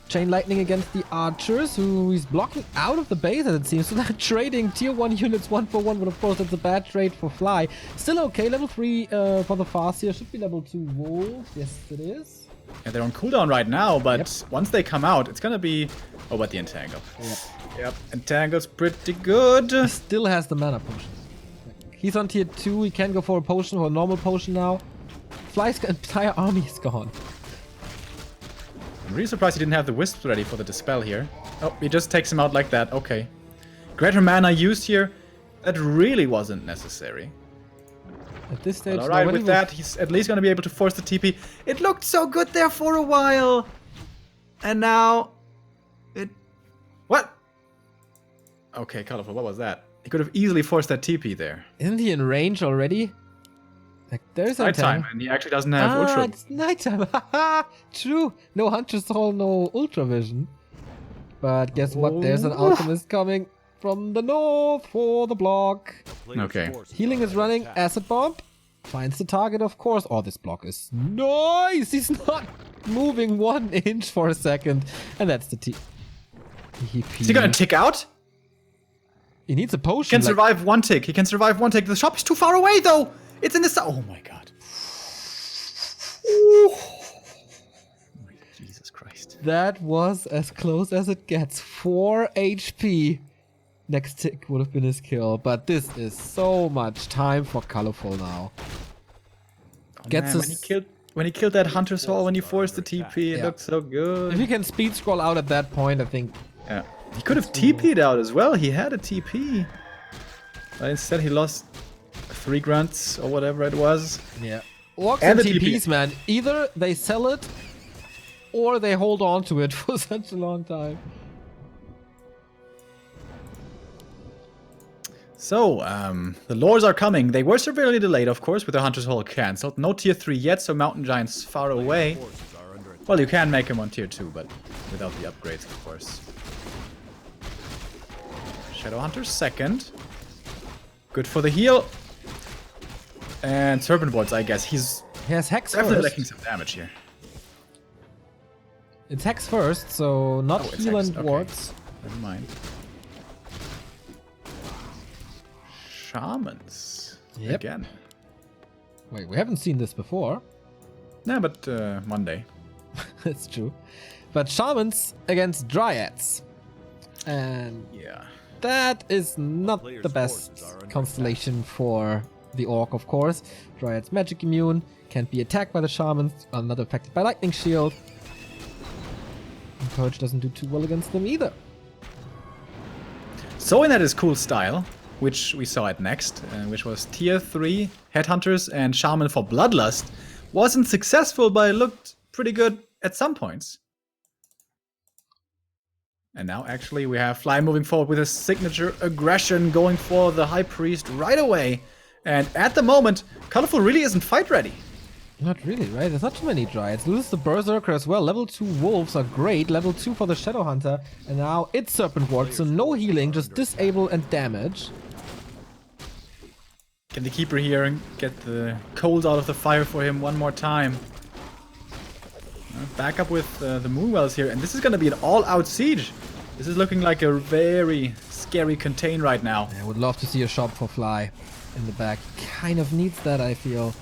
Speaker 1: Chain Lightning against the Archers, who he's blocking out of the base, as it seems. So they're trading Tier 1 units 1 for 1, but of course that's a bad trade for Fly. Still okay, level 3 for the Farseer. Should be level 2 Wolves. Yes, it is.
Speaker 2: Yeah, they're on cooldown right now, but once they come out, it's gonna be... Oh, but the Entangle. Yep, Entangle's pretty good.
Speaker 1: He still has the mana potion. He's on Tier 2, he can go for a potion or a normal potion now. Fly's entire army is gone.
Speaker 2: I'm really surprised he didn't have the Wisps ready for the Dispel here. Oh, he just takes him out like that, okay. Greater mana used here, that really wasn't necessary.
Speaker 1: At this stage,
Speaker 2: Alright, with that, he's at least gonna be able to force the TP. It looked so good there for a while! And now... What? Okay, Colorful, what was that? He could have easily forced that TP there.
Speaker 1: Isn't he in range already? Like, there's no
Speaker 2: nighttime, and he actually doesn't have Ultra.
Speaker 1: It's nighttime. Haha, true. No Hunter's Hall, no Ultra Vision. But guess what? There's an Alchemist coming from the north for the block.
Speaker 2: Okay.
Speaker 1: Healing is running. Acid Bomb. Finds the target, of course. Oh, this block is nice. He's not moving 1 inch for a second. And that's the TP.
Speaker 2: Is he gonna tick out?
Speaker 1: He needs a potion.
Speaker 2: He can survive 1 tick. He can survive 1 tick. The shop is too far away, though. It's in the sun. Oh my god. Jesus Christ.
Speaker 1: That was as close as it gets. 4 HP. Next tick would have been his kill. But this is so much time for Colorful now.
Speaker 2: Oh, man, when he killed that Hunter's Hall, when he forced the TP, it looked so good.
Speaker 1: If he can speed scroll out at that point, I think...
Speaker 2: Yeah. He could have TP'd out as well. He had a TP. But instead he lost 3 grunts or whatever it was.
Speaker 1: Yeah. Orcs and TPs, man. Either they sell it or they hold on to it for such a long time.
Speaker 2: So, the lores are coming. They were severely delayed, of course, with the Hunter's Hall cancelled. No Tier 3 yet, so Mountain Giant's far away. Well, you can make him on Tier 2, but without the upgrades, of course. Shadowhunter second. Good for the heal. And Serpent Wards, I guess. He
Speaker 1: has Hex
Speaker 2: definitely
Speaker 1: first.
Speaker 2: lacking some damage here.
Speaker 1: It's Hex first, so not heal and wards.
Speaker 2: Never mind. Shamans.
Speaker 1: Yep.
Speaker 2: Again.
Speaker 1: Wait, we haven't seen this before.
Speaker 2: No, but one day.
Speaker 1: That's true. But Shamans against Dryads. And
Speaker 2: yeah,
Speaker 1: that is not the best constellation for the Orc, of course. Dryad's magic immune, can't be attacked by the Shamans, are not affected by Lightning Shield. And Purge doesn't do too well against them either.
Speaker 2: Zoin had his cool style, which we saw at next, which was Tier 3 Headhunters and Shaman for Bloodlust. Wasn't successful, but it looked pretty good at some points. And now actually we have Fly moving forward with his signature aggression, going for the High Priest right away. And at the moment, Colorful really isn't fight ready.
Speaker 1: Not really, right? There's not too many Dryads. Loses the Berserker as well. Level 2 Wolves are great. Level 2 for the Shadowhunter. And now it's Serpent Ward, so no healing, just disable and damage.
Speaker 2: Can the Keeper here and get the cold out of the fire for him one more time? Back up with the Moonwells here, and this is gonna be an all-out siege. This is looking like a very scary contain right now.
Speaker 1: I would love to see a shop for Fly in the back. Kind of needs that, I feel.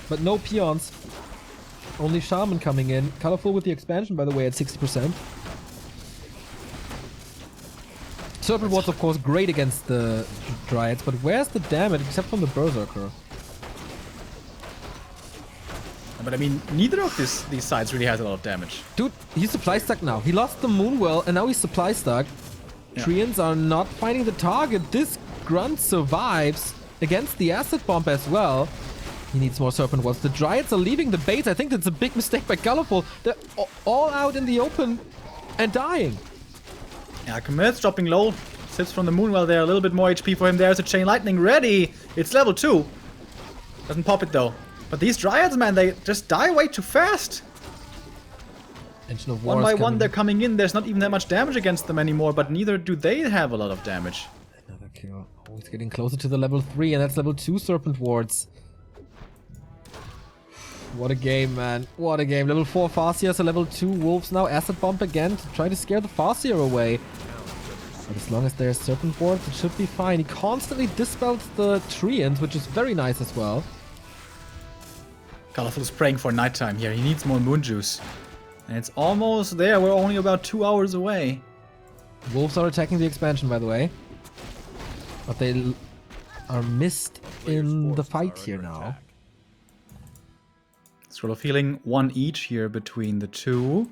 Speaker 1: But no peons. Only Shaman coming in. Colorful with the expansion, by the way, at 60%. Serpent was, of course, great against the Dryads, but where's the damage except from the Berserker?
Speaker 2: But I mean, neither of these sides really has a lot of damage.
Speaker 1: Dude, he's supply stuck now. He lost the Moonwell and now he's supply stuck.
Speaker 2: Yeah.
Speaker 1: Treants are not finding the target. This Grunt survives against the Acid Bomb as well. He needs more Serpent Wards. The Dryads are leaving the base. I think that's a big mistake by Colorful. They're all out in the open and dying.
Speaker 2: Yeah, Commits dropping low. Sips from the Moonwell there. A little bit more HP for him. There's a Chain Lightning ready. It's level 2. Doesn't pop it though. But these Dryads, man, they just die way too fast.
Speaker 1: Engine of War
Speaker 2: One by
Speaker 1: is
Speaker 2: one,
Speaker 1: coming.
Speaker 2: they're coming in. There's not even that much damage against them anymore, but neither do they have a lot of damage.
Speaker 1: Another kill. Oh, he's getting closer to the level 3, and that's level 2 Serpent Wards. What a game, man. What a game. Level 4 Farseers, a level 2 Wolves now. Acid Bomb again to try to scare the Farseer away. But as long as there's Serpent Wards, it should be fine. He constantly dispels the Treants, which is very nice as well.
Speaker 2: Colorful is praying for nighttime here. He needs more moon juice. And it's almost there. We're only about 2 hours away.
Speaker 1: Wolves are attacking the expansion, by the way. But they are missed in the fight here now.
Speaker 2: Scroll of Healing, 1 each here between the two.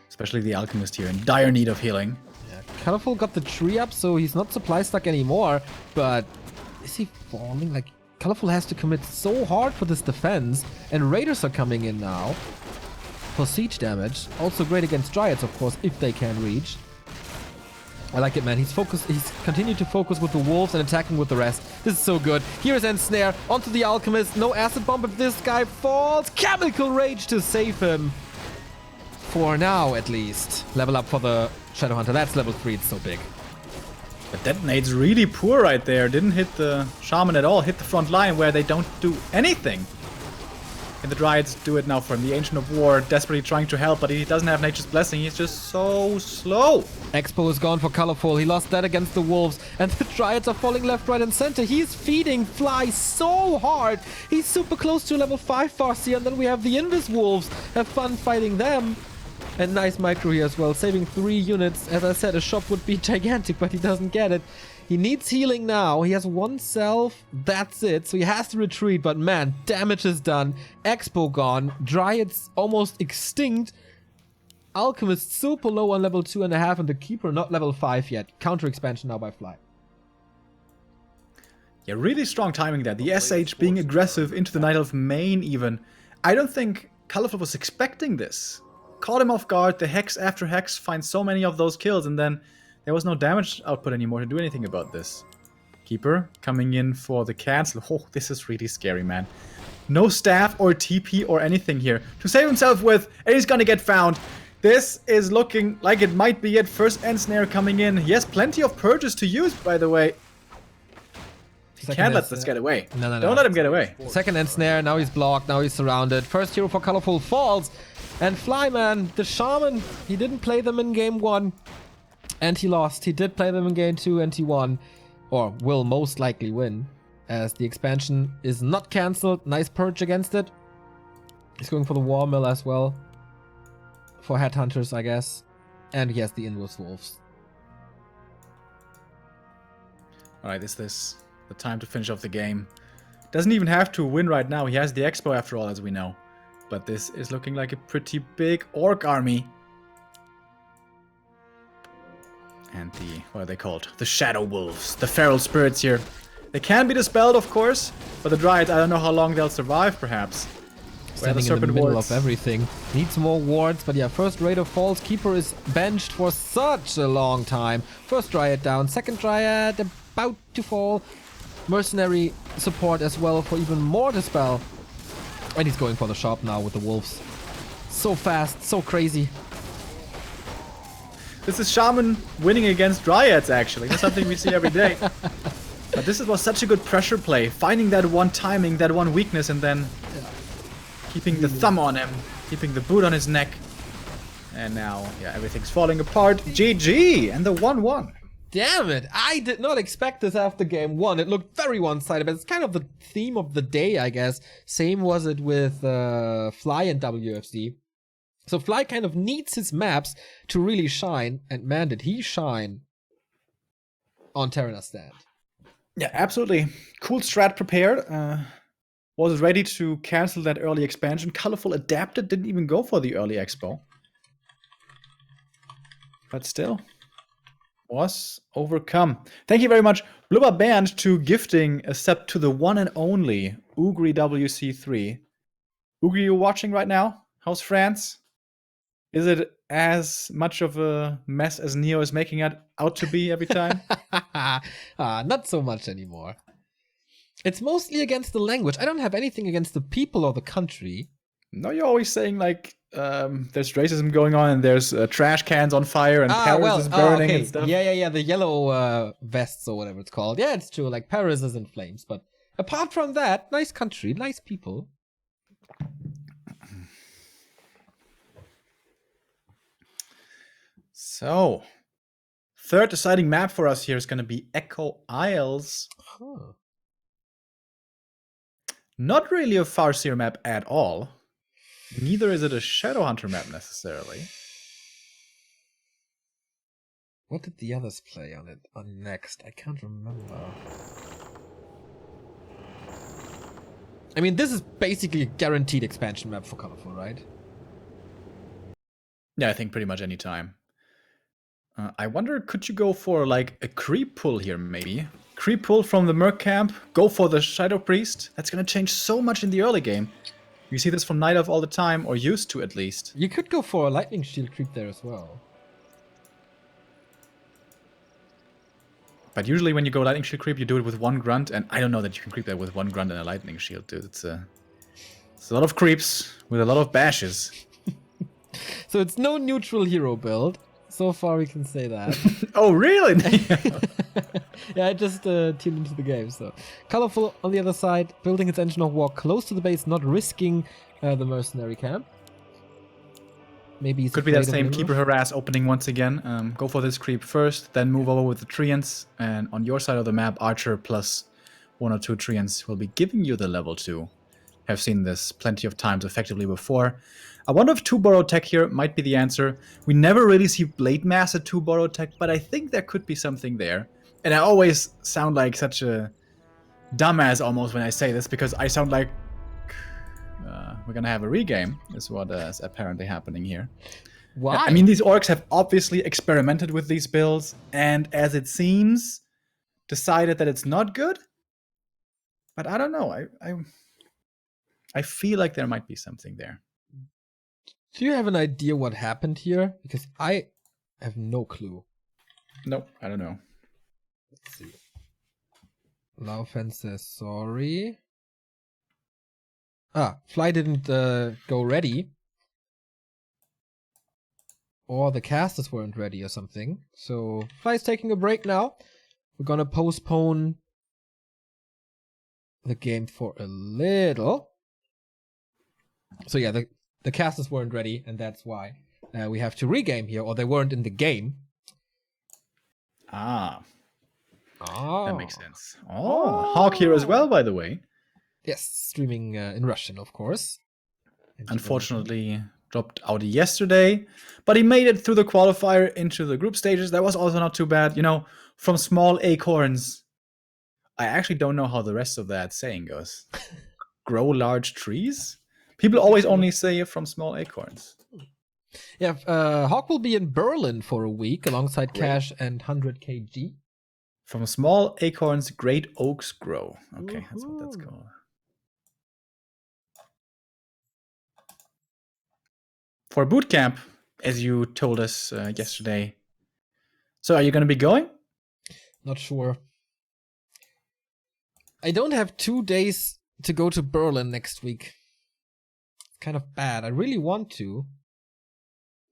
Speaker 2: Especially the Alchemist here in dire need of healing.
Speaker 1: Yeah, Colorful got the tree up, so he's not supply stuck anymore. But is he falling? Like, Colorful has to commit so hard for this defense, and Raiders are coming in now for siege damage. Also great against Dryads, of course, if they can reach. I like it, man. He's focused. He's continued to focus with the Wolves and attacking with the rest. This is so good. Here's Ensnare onto the Alchemist. No Acid Bomb if this guy falls. Chemical Rage to save him. For now, at least. Level up for the Shadow Hunter. That's level 3. It's so big.
Speaker 2: The detonate's really poor right there. Didn't hit the Shaman at all. Hit the front line where they don't do anything. And the Dryads do it now for him. The Ancient of War desperately trying to help, but he doesn't have Nature's Blessing. He's just so slow.
Speaker 1: Expo is gone for Colorful. He lost that against the Wolves. And the Dryads are falling left, right, and center. He's feeding Fly so hard. He's super close to level 5 Farseer. And then we have the Invis Wolves. Have fun fighting them. And nice micro here as well, saving 3 units. As I said, a shop would be gigantic, but he doesn't get it. He needs healing now. He has 1 self. That's it. So he has to retreat. But man, damage is done. Expo gone. Dryads almost extinct. Alchemist super low on level 2.5. And the Keeper not level 5 yet. Counter expansion now by Fly.
Speaker 2: Yeah, really strong timing there. The SH being aggressive into the Night Elf main even. I don't think Colorful was expecting this. Caught him off guard, the Hex after Hex finds so many of those kills, and then there was no damage output anymore to do anything about this. Keeper coming in for the cancel. Oh, this is really scary, man. No staff or TP or anything here to save himself with, and he's gonna get found. This is looking like it might be it. First Ensnare coming in. He has plenty of purges to use, by the way. He can't let this get away.
Speaker 1: No.
Speaker 2: Don't let him get away.
Speaker 1: Second Ensnare, now he's blocked, now he's surrounded. First hero for Colorful falls. And Flyman, the Shaman, he didn't play them in game 1. And he lost. He did play them in game 2 and he won. Or will most likely win. As the expansion is not cancelled. Nice purge against it. He's going for the War Mill as well. For Headhunters, I guess. And he has the Invis Wolves.
Speaker 2: Alright, is this the time to finish off the game? Doesn't even have to win right now. He has the Expo after all, as we know. But this is looking like a pretty big Orc army. And the, what are they called? The Shadow Wolves. The Feral Spirits here. They can be dispelled, of course. But the Dryads, I don't know how long they'll survive, perhaps.
Speaker 1: Standing in the middle of everything. Needs more wards, but yeah, first Raider falls. Keeper is benched for such a long time. First Dryad down, second Dryad about to fall. Mercenary support as well for even more dispel. And he's going for the shop now with the Wolves. So fast, so crazy.
Speaker 2: This is Shaman winning against Dryads, actually. That's something we see every day. But this was such a good pressure play. Finding that one timing, that one weakness, and then Keeping the thumb on him. Keeping the boot on his neck. And now, yeah, everything's falling apart. GG! And the 1-1.
Speaker 1: Damn it! I did not expect this after game one. It looked very one-sided, but it's kind of the theme of the day, I guess. Same was it with Fly and WFC. So Fly kind of needs his maps to really shine, and man, did he shine on Terenas stand.
Speaker 2: Yeah, absolutely. Cool strat prepared. Was ready to cancel that early expansion. Colorful adapted, didn't even go for the early expo. But still, was overcome. Thank you very much, Blubber Band, to gifting a step to the one and only Ugri WC3. Ugri, you watching right now? How's France? Is it as much of a mess as Neo is making it out to be every time?
Speaker 1: Not so much anymore. It's mostly against the language. I don't have anything against the people or the country.
Speaker 2: No, you're always saying like there's racism going on and there's trash cans on fire and Paris is burning and stuff.
Speaker 1: Yeah. The yellow vests or whatever it's called. Yeah, it's true. Like Paris is in flames. But apart from that, nice country, nice people.
Speaker 2: So, third deciding map for us here is going to be Echo Isles.
Speaker 1: Huh.
Speaker 2: Not really a Farseer map at all. Neither is it a Shadowhunter map necessarily.
Speaker 1: What did the others play on it on next? I can't remember. I mean, this is basically a guaranteed expansion map for Colorful, right?
Speaker 2: Yeah, I think pretty much any time. I wonder, could you go for like a creep pull here, maybe? Creep pull from the Merc camp, go for the Shadow Priest. That's going to change so much in the early game. You see this from Night Elf all the time, or used to at least.
Speaker 1: You could go for a Lightning Shield creep there as well.
Speaker 2: But usually when you go Lightning Shield creep, you do it with one grunt, and I don't know that you can creep that with one grunt and a Lightning Shield, dude. It's a lot of creeps with a lot of bashes.
Speaker 1: So it's no neutral hero build. So far we can say that.
Speaker 2: Oh, really?
Speaker 1: Yeah, I just tuned into the game, so. Colorful on the other side, building its engine of war close to the base, not risking the mercenary camp. Maybe
Speaker 2: could be that same Keeper Harass opening once again. Go for this creep first, then move over with the Treants, and on your side of the map, Archer plus 1 or 2 Treants will be giving you the level 2. Have seen this plenty of times effectively before. I wonder if 2 borrow tech here might be the answer. We never really see Blade Mass at 2 borrow tech, but I think there could be something there. And I always sound like such a dumbass almost when I say this, because I sound like we're gonna have a regame, is what is apparently happening here.
Speaker 1: Why?
Speaker 2: I mean, these orcs have obviously experimented with these builds, and as it seems, decided that it's not good. But I don't know. I feel like there might be something there.
Speaker 1: Do you have an idea what happened here? Because I have no clue.
Speaker 2: Nope, I don't know.
Speaker 1: Let's see. Laufen says sorry. Fly didn't go ready. Or the casters weren't ready or something. So Fly's taking a break now. We're gonna postpone the game for a little. So yeah, the casters weren't ready, and that's why we have to regame here, or they weren't in the game.
Speaker 2: That makes sense. Hawk here as well, by the way.
Speaker 1: Yes, streaming in Russian, of course.
Speaker 2: Unfortunately, dropped out yesterday, but he made it through the qualifier into the group stages. That was also not too bad. You know, from small acorns. I actually don't know how the rest of that saying goes. Grow large trees? People always only say from small acorns.
Speaker 1: Yeah, Hawk will be in Berlin for a week alongside Cash and 100 kg.
Speaker 2: From small acorns, great oaks grow. Okay, that's what that's called. For boot camp, as you told us yesterday. So are you going to be going?
Speaker 1: Not sure. I don't have 2 days to go to Berlin next week. It's kind of bad. I really want to,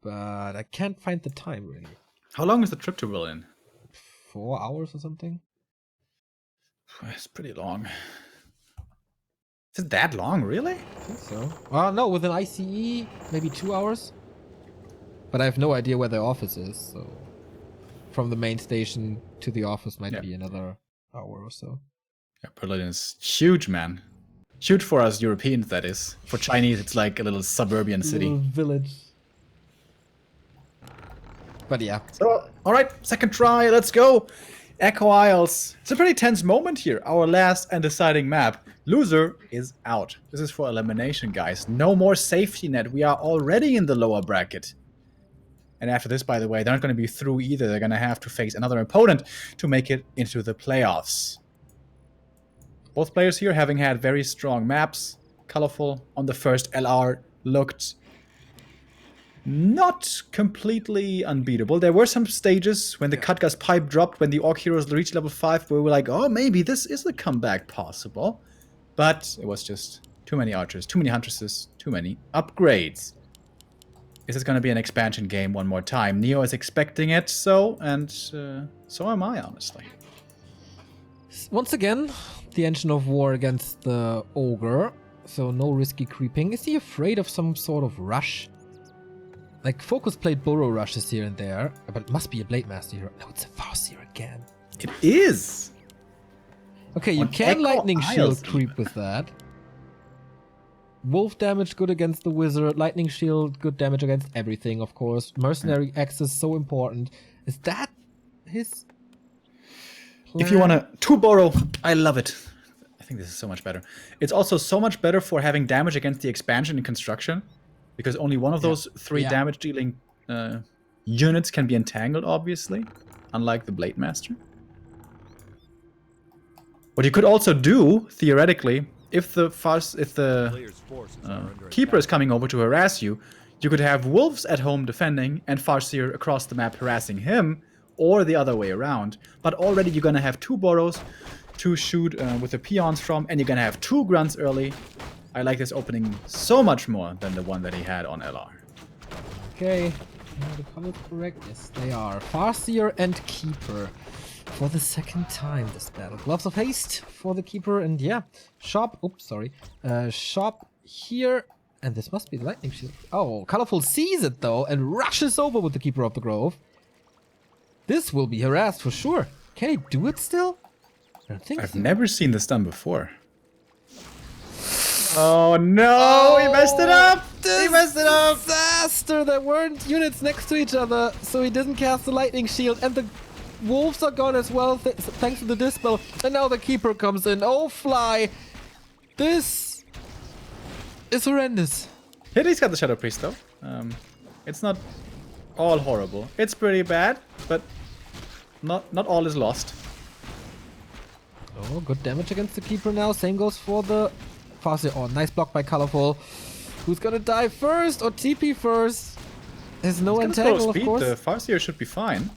Speaker 1: but I can't find the time really.
Speaker 2: How long is the trip to Berlin?
Speaker 1: 4 hours or something.
Speaker 2: It's pretty long. Is it that long, really?
Speaker 1: I think so. No, with an ICE, maybe 2 hours. But I have no idea where their office is, so from the main station to the office might be another hour or so.
Speaker 2: Yeah, Berlin is huge, man. Huge for us Europeans, that is. For Chinese, it's like a little suburban city.
Speaker 1: Little village. But yeah.
Speaker 2: So, alright, second try, let's go. Echo Isles. It's a pretty tense moment here. Our last and deciding map. Loser is out. This is for elimination, guys. No more safety net. We are already in the lower bracket. And after this, by the way, they're not going to be through either. They're going to have to face another opponent to make it into the playoffs. Both players here having had very strong maps. Colorful on the first LR looked not completely unbeatable. There were some stages when the Cutgas pipe dropped, when the Orc Heroes reached level 5, where we were like, oh, maybe this is a comeback possible. But it was just too many archers, too many huntresses, too many upgrades. Is this going to be an expansion game one more time? Neo is expecting it, so am I, honestly.
Speaker 1: Once again, the engine of war against the ogre, so no risky creeping. Is he afraid of some sort of rush? Like, Focus played burrow rushes here and there, but it must be a Blade Master hero. No, it's a Farseer again.
Speaker 2: It is!
Speaker 1: Okay, you
Speaker 2: On
Speaker 1: can
Speaker 2: Echo
Speaker 1: Lightning Shield
Speaker 2: Isles
Speaker 1: creep with that. Wolf damage good against the Wizard. Lightning Shield good damage against everything, of course. Mercenary access so important. Is that his plan?
Speaker 2: If you want to 2-borrow, I love it. I think this is so much better. It's also so much better for having damage against the expansion and construction, because only one of those 3 damage dealing units can be entangled, obviously, unlike the Blade Master. What you could also do, theoretically, if the Keeper is coming over to harass you, you could have Wolves at home defending and Farseer across the map harassing him, or the other way around. But already you're going to have 2 burrows to shoot with the peons from, and you're going to have 2 grunts early. I like this opening so much more than the one that he had on LR.
Speaker 1: Okay, are the colors correct? Yes, they are. Farseer and Keeper for the second time this battle. Gloves of Haste for the Keeper, and yeah, shop. Oops, sorry. Shop here, and this must be the Lightning Shield. Oh, Colorful sees it though and rushes over with the Keeper of the Grove. This will be harassed for sure. Can he do it still? I don't think
Speaker 2: I've
Speaker 1: so.
Speaker 2: never seen this done before. Oh no, he messed it up! He messed it up!
Speaker 1: Disaster! There weren't units next to each other, so he didn't cast the Lightning Shield, and the Wolves are gone as well, thanks to the Dispel. And now the Keeper comes in. Oh, Fly! This is horrendous.
Speaker 2: Here he's got the Shadow Priest though. It's not all horrible. It's pretty bad, but not all is lost.
Speaker 1: Oh, good damage against the Keeper now. Same goes for the Farseer. Oh, nice block by Colorful. Who's gonna die first or TP first? There's no entangle, of course.
Speaker 2: The Farseer should be fine.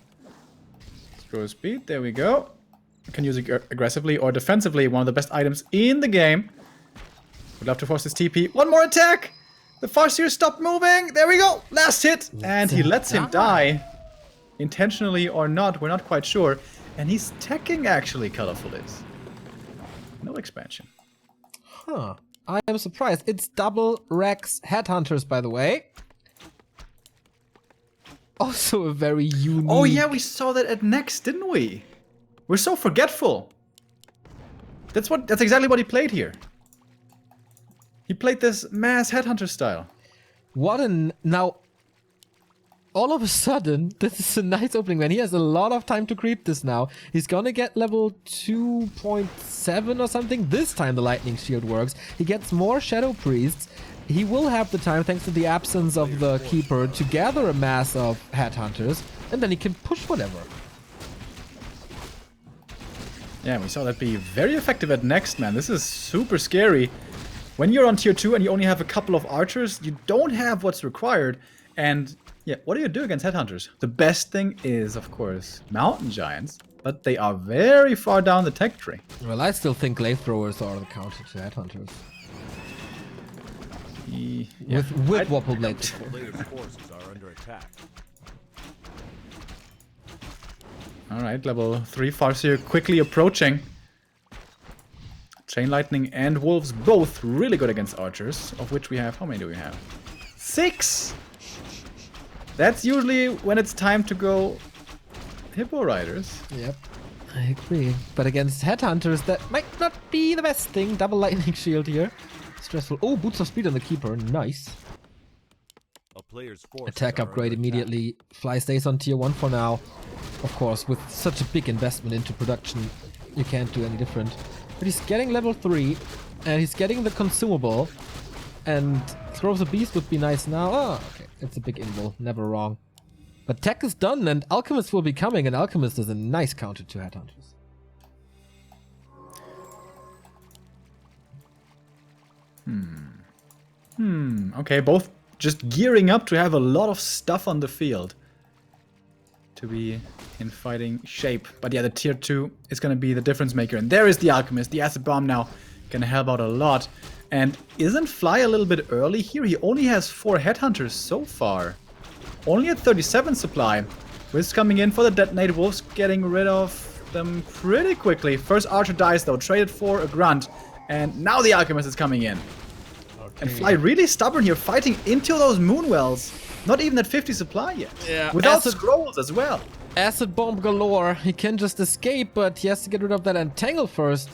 Speaker 2: Scroll speed, there we go. You can use it aggressively or defensively. One of the best items in the game. Would love to force his TP. One more attack! The Farseer stopped moving! There we go! Last hit! And he lets him die. Intentionally or not, we're not quite sure. And he's teching, actually, Colorful is. No expansion.
Speaker 1: Huh. I am surprised. It's double Rex Headhunters, by the way. Also a very unique...
Speaker 2: Oh yeah, we saw that at Next, didn't we? We're so forgetful. That's exactly what he played here. He played this mass Headhunter style.
Speaker 1: Now, all of a sudden, this is a nice opening, man. He has a lot of time to creep this now. He's gonna get level 2.7 or something. This time the Lightning Shield works. He gets more Shadow Priests. He will have the time, thanks to the absence of the Keeper, to gather a mass of Headhunters, and then he can push whatever.
Speaker 2: Yeah, we saw that be very effective at Next, man. This is super scary. When you're on tier 2 and you only have a couple of archers, you don't have what's required. And yeah, what do you do against Headhunters? The best thing is, of course, Mountain Giants, but they are very far down the tech tree.
Speaker 1: Well, I still think Glaive Throwers are the counter to Headhunters.
Speaker 2: Yeah.
Speaker 1: With Wobble Blades.
Speaker 3: Players' forces are under attack.
Speaker 2: Alright, level 3 Farseer quickly approaching. Chain Lightning and Wolves both really good against archers, of which we have, how many do we have? 6! That's usually when it's time to go Hippo Riders.
Speaker 1: Yep, I agree. But against Headhunters, that might not be the best thing. Double Lightning Shield here. Stressful. Oh, Boots of Speed on the Keeper. Nice.
Speaker 3: A player's forces
Speaker 1: Attack
Speaker 3: are
Speaker 1: upgrade
Speaker 3: under
Speaker 1: immediately. Fly stays on tier 1 for now. Of course, with such a big investment into production, you can't do any different. But he's getting level 3, and he's getting the consumable. And Throws a Beast would be nice now. Oh, okay. It's a big invul. Never wrong. But tech is done, and Alchemist will be coming, and Alchemist is a nice counter to Headhunters.
Speaker 2: Okay, both just gearing up to have a lot of stuff on the field. To be in fighting shape. But yeah, the tier 2 is going to be the difference maker. And there is the Alchemist. The Acid Bomb now can help out a lot. And isn't Fly a little bit early here? He only has 4 Headhunters so far. Only at 37 supply. Wiz coming in for the Detonate Wolves, getting rid of them pretty quickly. First Archer dies though, traded for a Grunt. And now the Alchemist is coming in. And Fly really stubborn here, fighting into those Moonwells. Not even at 50 supply yet.
Speaker 1: Yeah,
Speaker 2: without scrolls as well.
Speaker 1: Acid Bomb galore. He can just escape, but he has to get rid of that Entangle first.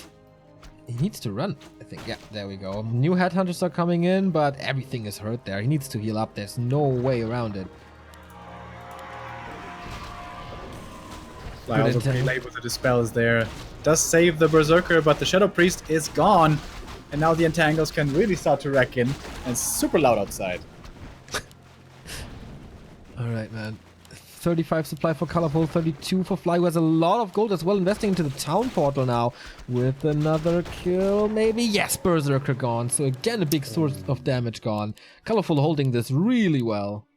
Speaker 1: He needs to run, I think. Yeah, there we go. New Headhunters are coming in, but everything is hurt there. He needs to heal up. There's no way around it.
Speaker 2: Fly also pretty late with the Dispels there. Does save the Berserker, but the Shadow Priest is gone. And now the Entangles can really start to wreck in. And it's super loud outside.
Speaker 1: Alright, man. 35 supply for Colorful, 32 for Fly, who has a lot of gold as well, investing into the town portal now. With another kill, maybe? Yes, Berserker gone. So again, a big source of damage gone. Colorful holding this really well.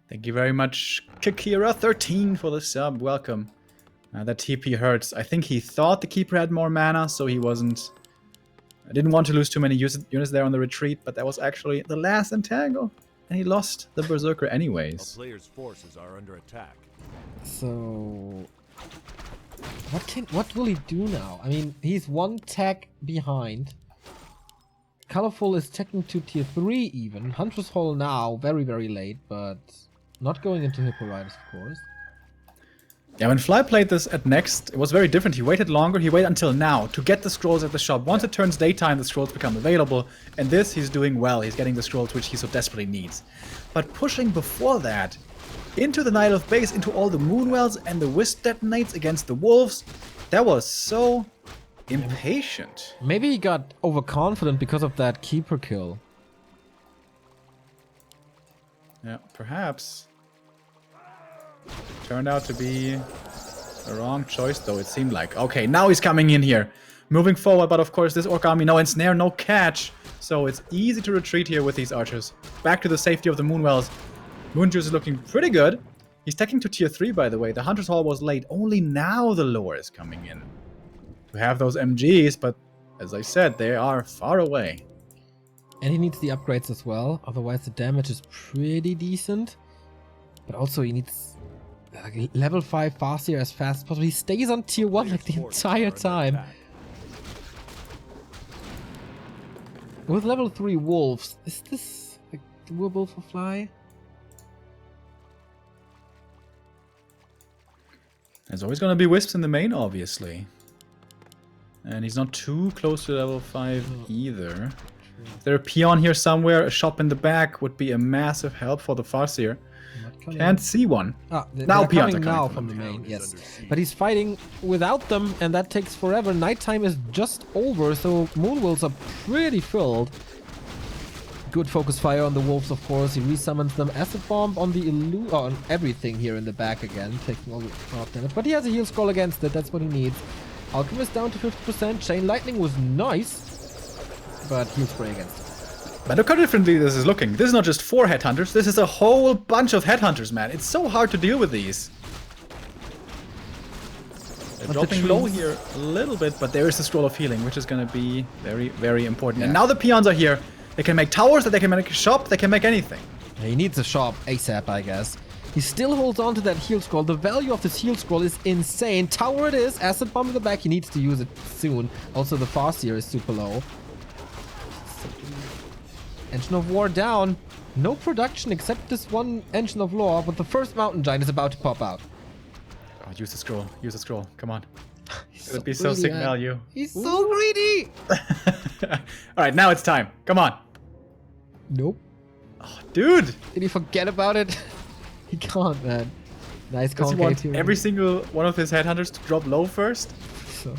Speaker 2: Thank you very much, Kikira13 for the sub. Welcome. That TP hurts. I think he thought the Keeper had more mana, so he wasn't... I didn't want to lose too many units there on the retreat, but that was actually the last Entangle. And he lost the Berserker anyways.
Speaker 3: A player's forces are under attack.
Speaker 1: So... What will he do now? I mean, he's one tech behind. Colorful is teching to tier 3 even. Huntress Hall now, very, very late, but not going into Hippo Riders, of course.
Speaker 2: Yeah, when Fly played this at Next, it was very different. He waited longer, he waited until now to get the scrolls at the shop. Once it turns daytime, the scrolls become available. And this, he's doing well. He's getting the scrolls which he so desperately needs. But pushing before that, into the Night of Base, into all the Moonwells and the Wisp detonates against the Wolves, that was so impatient.
Speaker 1: Maybe he got overconfident because of that Keeper kill.
Speaker 2: Yeah, perhaps. Turned out to be a wrong choice, though, it seemed like. Okay, now he's coming in here. Moving forward, but of course, this Orc Army, no ensnare, no catch. So it's easy to retreat here with these archers. Back to the safety of the Moonwells. Moonjuice is looking pretty good. He's taking to tier 3, by the way. The Hunter's Hall was late. Only now the lore is coming in. We have those MGs, but as I said, they are far away.
Speaker 1: And he needs the upgrades as well. Otherwise, the damage is pretty decent. But also, he needs... level 5 Farseer as fast as possible. He stays on tier 1 like the entire time. With level 3 Wolves, is this like, doable for Fly?
Speaker 2: There's always going to be Wisps in the main, obviously. And he's not too close to level 5 either. Is there a peon here somewhere? A shop in the back would be a massive help for the Farseer. Can't see one.
Speaker 1: Now peons are coming from the main, yes. But he's fighting without them, and that takes forever. Nighttime is just over, so Moonwells are pretty filled. Good focus fire on the Wolves, of course. He resummons them. Acid Bomb on the on everything here in the back again, taking all the damage. But he has a heal scroll against it, that's what he needs. Alchemist down to 50%. Chain Lightning was nice, but heal spray against it.
Speaker 2: But look how differently this is looking. This is not just 4 Headhunters, this is a whole bunch of Headhunters, man. It's so hard to deal with these. They're dropping low here a little bit, but there is a Scroll of Healing, which is going to be very, very important. Yeah. And now the peons are here. They can make towers, they can make a shop, they can make anything.
Speaker 1: He needs a shop ASAP, I guess. He still holds on to that heal scroll. The value of this heal scroll is insane. Tower it is. Acid bomb in the back. He needs to use it soon. Also, the fast here is super low. Engine of War down. No production except this one Engine of Lore, but the first Mountain Giant is about to pop out.
Speaker 2: Oh, use the scroll. Use the scroll. Come on. It would be
Speaker 1: greedy,
Speaker 2: so sick
Speaker 1: man.
Speaker 2: value.
Speaker 1: He's so greedy.
Speaker 2: Alright, now it's time. Come on.
Speaker 1: Nope.
Speaker 2: Oh, dude.
Speaker 1: Did he forget about it? He can't, man. Nice
Speaker 2: Does he
Speaker 1: concave
Speaker 2: want
Speaker 1: here.
Speaker 2: every single one of his headhunters to drop low first?
Speaker 1: So,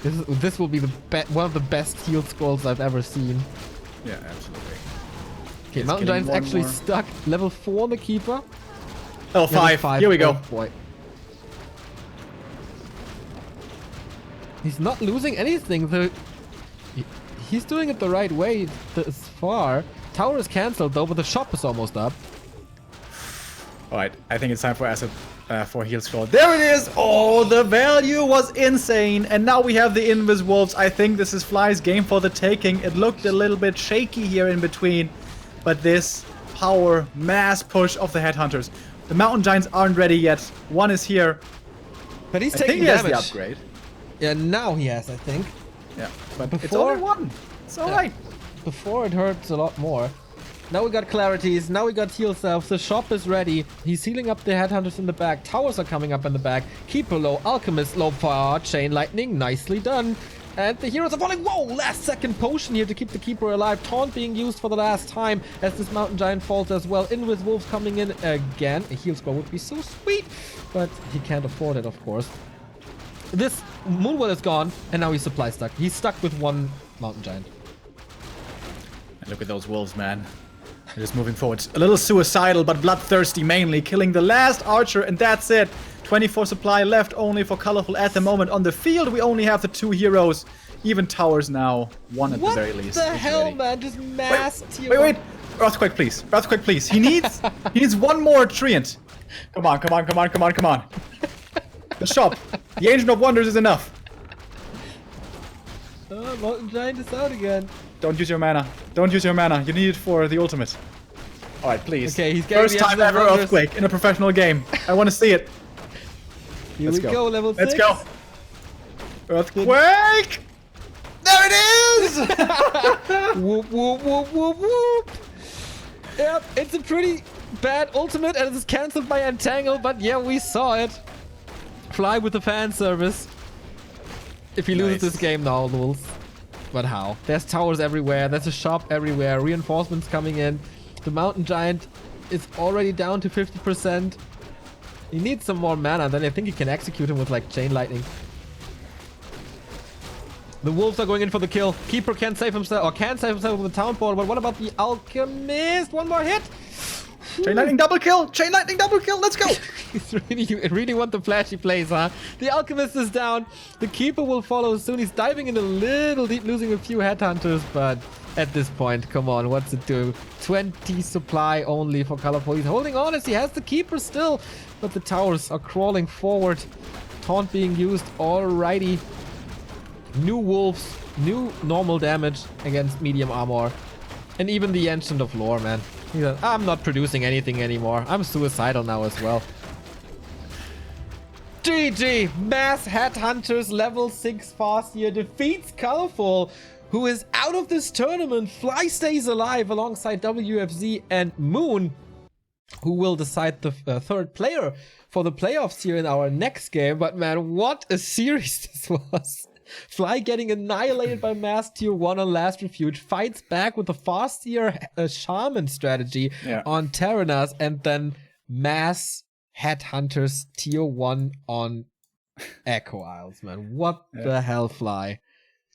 Speaker 1: this will be the one of the best heal scrolls I've ever seen.
Speaker 2: Yeah, absolutely.
Speaker 1: Okay,
Speaker 2: He's
Speaker 1: Mountain
Speaker 2: getting
Speaker 1: Giant's
Speaker 2: more and
Speaker 1: actually
Speaker 2: more.
Speaker 1: stuck. Level 4 on the Keeper.
Speaker 2: Level
Speaker 1: Level
Speaker 2: 5. Here we go.
Speaker 1: Oh, boy. He's not losing anything. He's doing it the right way this far. Tower is cancelled though, but the shop is almost up.
Speaker 2: Alright, I think it's time for Acid for heal scroll. There it is! Oh, the value was insane! And now we have the Invis Wolves. I think this is Fly's game for the taking. It looked a little bit shaky here in between. But this power mass push of the Headhunters. The Mountain Giants aren't ready yet. One is here.
Speaker 1: But he's
Speaker 2: I
Speaker 1: taking
Speaker 2: think he has
Speaker 1: damage.
Speaker 2: the upgrade.
Speaker 1: Yeah, now he has, I think.
Speaker 2: Yeah, but it's
Speaker 1: Before-
Speaker 2: only one. It's alright.
Speaker 1: Before it hurts a lot more. Now we got clarities, now we got heal selves, the shop is ready. He's healing up the headhunters in the back, towers are coming up in the back. Keeper low, alchemist low, fire, chain lightning, nicely done. And the heroes are falling. Whoa, last second potion here to keep the keeper alive. Taunt being used for the last time as this mountain giant falls as well. In with wolves coming in again. A heal scroll would be so sweet, but he can't afford it, of course. This Moonwell is gone, and now he's supply stuck. He's stuck with one mountain giant.
Speaker 2: And look at those wolves, man. They're just moving forward. A little suicidal, but bloodthirsty mainly. Killing the last archer, and that's it. 24 supply left only for Colorful at the moment. On the field, we only have the 2 heroes. Even towers now. One at the very least.
Speaker 1: What the
Speaker 2: is
Speaker 1: hell,
Speaker 2: ready.
Speaker 1: man? Just mass tier.
Speaker 2: Wait. Earthquake, please. Earthquake, please. He needs one more treant. Come on. The shop. The Ancient of Wonders is enough.
Speaker 1: Oh, mountain giant is out again.
Speaker 2: Don't use your mana. You need it for the ultimate. Alright, please.
Speaker 1: Okay, he's getting
Speaker 2: First
Speaker 1: the
Speaker 2: time
Speaker 1: Ancient of
Speaker 2: ever
Speaker 1: Wonders.
Speaker 2: Earthquake in a professional game. I want to see it.
Speaker 1: Here
Speaker 2: Let's
Speaker 1: we go, level 6.
Speaker 2: Let's go. Earthquake! There it is!
Speaker 1: Whoop, whoop, whoop, whoop, whoop. Yep, it's a pretty bad ultimate and it's cancelled by Entangle, but yeah, we saw it. Fly with the fan service. If he loses
Speaker 2: Nice.
Speaker 1: this game now, Lulz. But how? There's towers everywhere, there's a shop everywhere, reinforcements coming in. The mountain giant is already down to 50%. He needs some more mana, then I think he can execute him with like chain lightning. The wolves are going in for the kill. Keeper can't save himself, or can save himself with the town portal, but what about the alchemist? One more hit!
Speaker 2: Chain lightning double kill! Let's go!
Speaker 1: You really want the flashy plays, huh? The alchemist is down. The keeper will follow soon. He's diving in a little deep, losing a few headhunters, but at this point, come on, what's it do? 20 supply only for Colorful. He's holding on as he has the keeper still, but the towers are crawling forward. Taunt being used, alrighty. New wolves, new normal damage against medium armor. And even the Ancient of Lore, man. He's like, I'm not producing anything anymore. I'm suicidal now as well. GG! Mass Headhunters level 6 fast here defeats Colorful, who is out of this tournament. Fly stays alive alongside WFZ and Moon, who will decide the third player for the playoffs here in our next game. But man, what a series this was. Fly getting annihilated by Mass Tier 1 on Last Refuge, fights back with a fast tier Shaman strategy on Terenas, and then Mass Headhunters Tier 1 on Echo Isles, man. What the hell, Fly?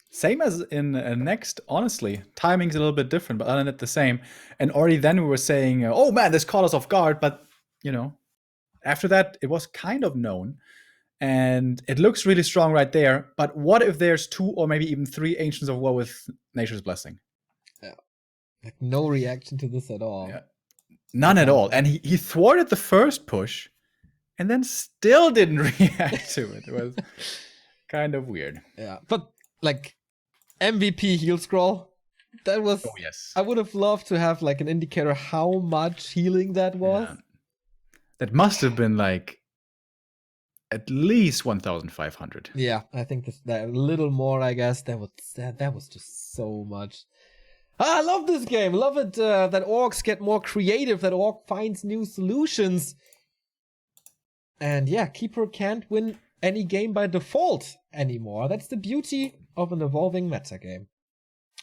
Speaker 2: Same as in next, honestly. Timing's a little bit different, but other than that, the same. And already then we were saying, oh man, this caught us off guard, but, you know, after that, it was kind of known. And it looks really strong right there. But what if there's 2 or maybe even 3 Ancients of War with Nature's Blessing?
Speaker 1: Yeah. Like no reaction to this at all.
Speaker 2: Yeah. None at all. And he thwarted the first push and then still didn't react to it. It was kind of weird.
Speaker 1: Yeah. But like MVP heal scroll, that was...
Speaker 2: Oh, yes.
Speaker 1: I would have loved to have like an indicator how much healing that was.
Speaker 2: Yeah. That must have been like at least 1,500.
Speaker 1: Yeah, I think that a little more, I guess. That was just so much. I love this game. Love it that orcs get more creative, that orc finds new solutions. And yeah, Keeper can't win any game by default anymore. That's the beauty of an evolving meta game.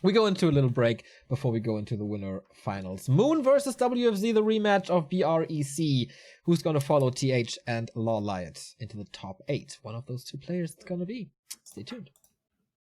Speaker 1: We go into a little break before we go into the winner finals. Moon versus WFZ, the rematch of BREC. Who's going to follow TH and Law Liot into the top 8? One of those two players it's going to be. Stay tuned.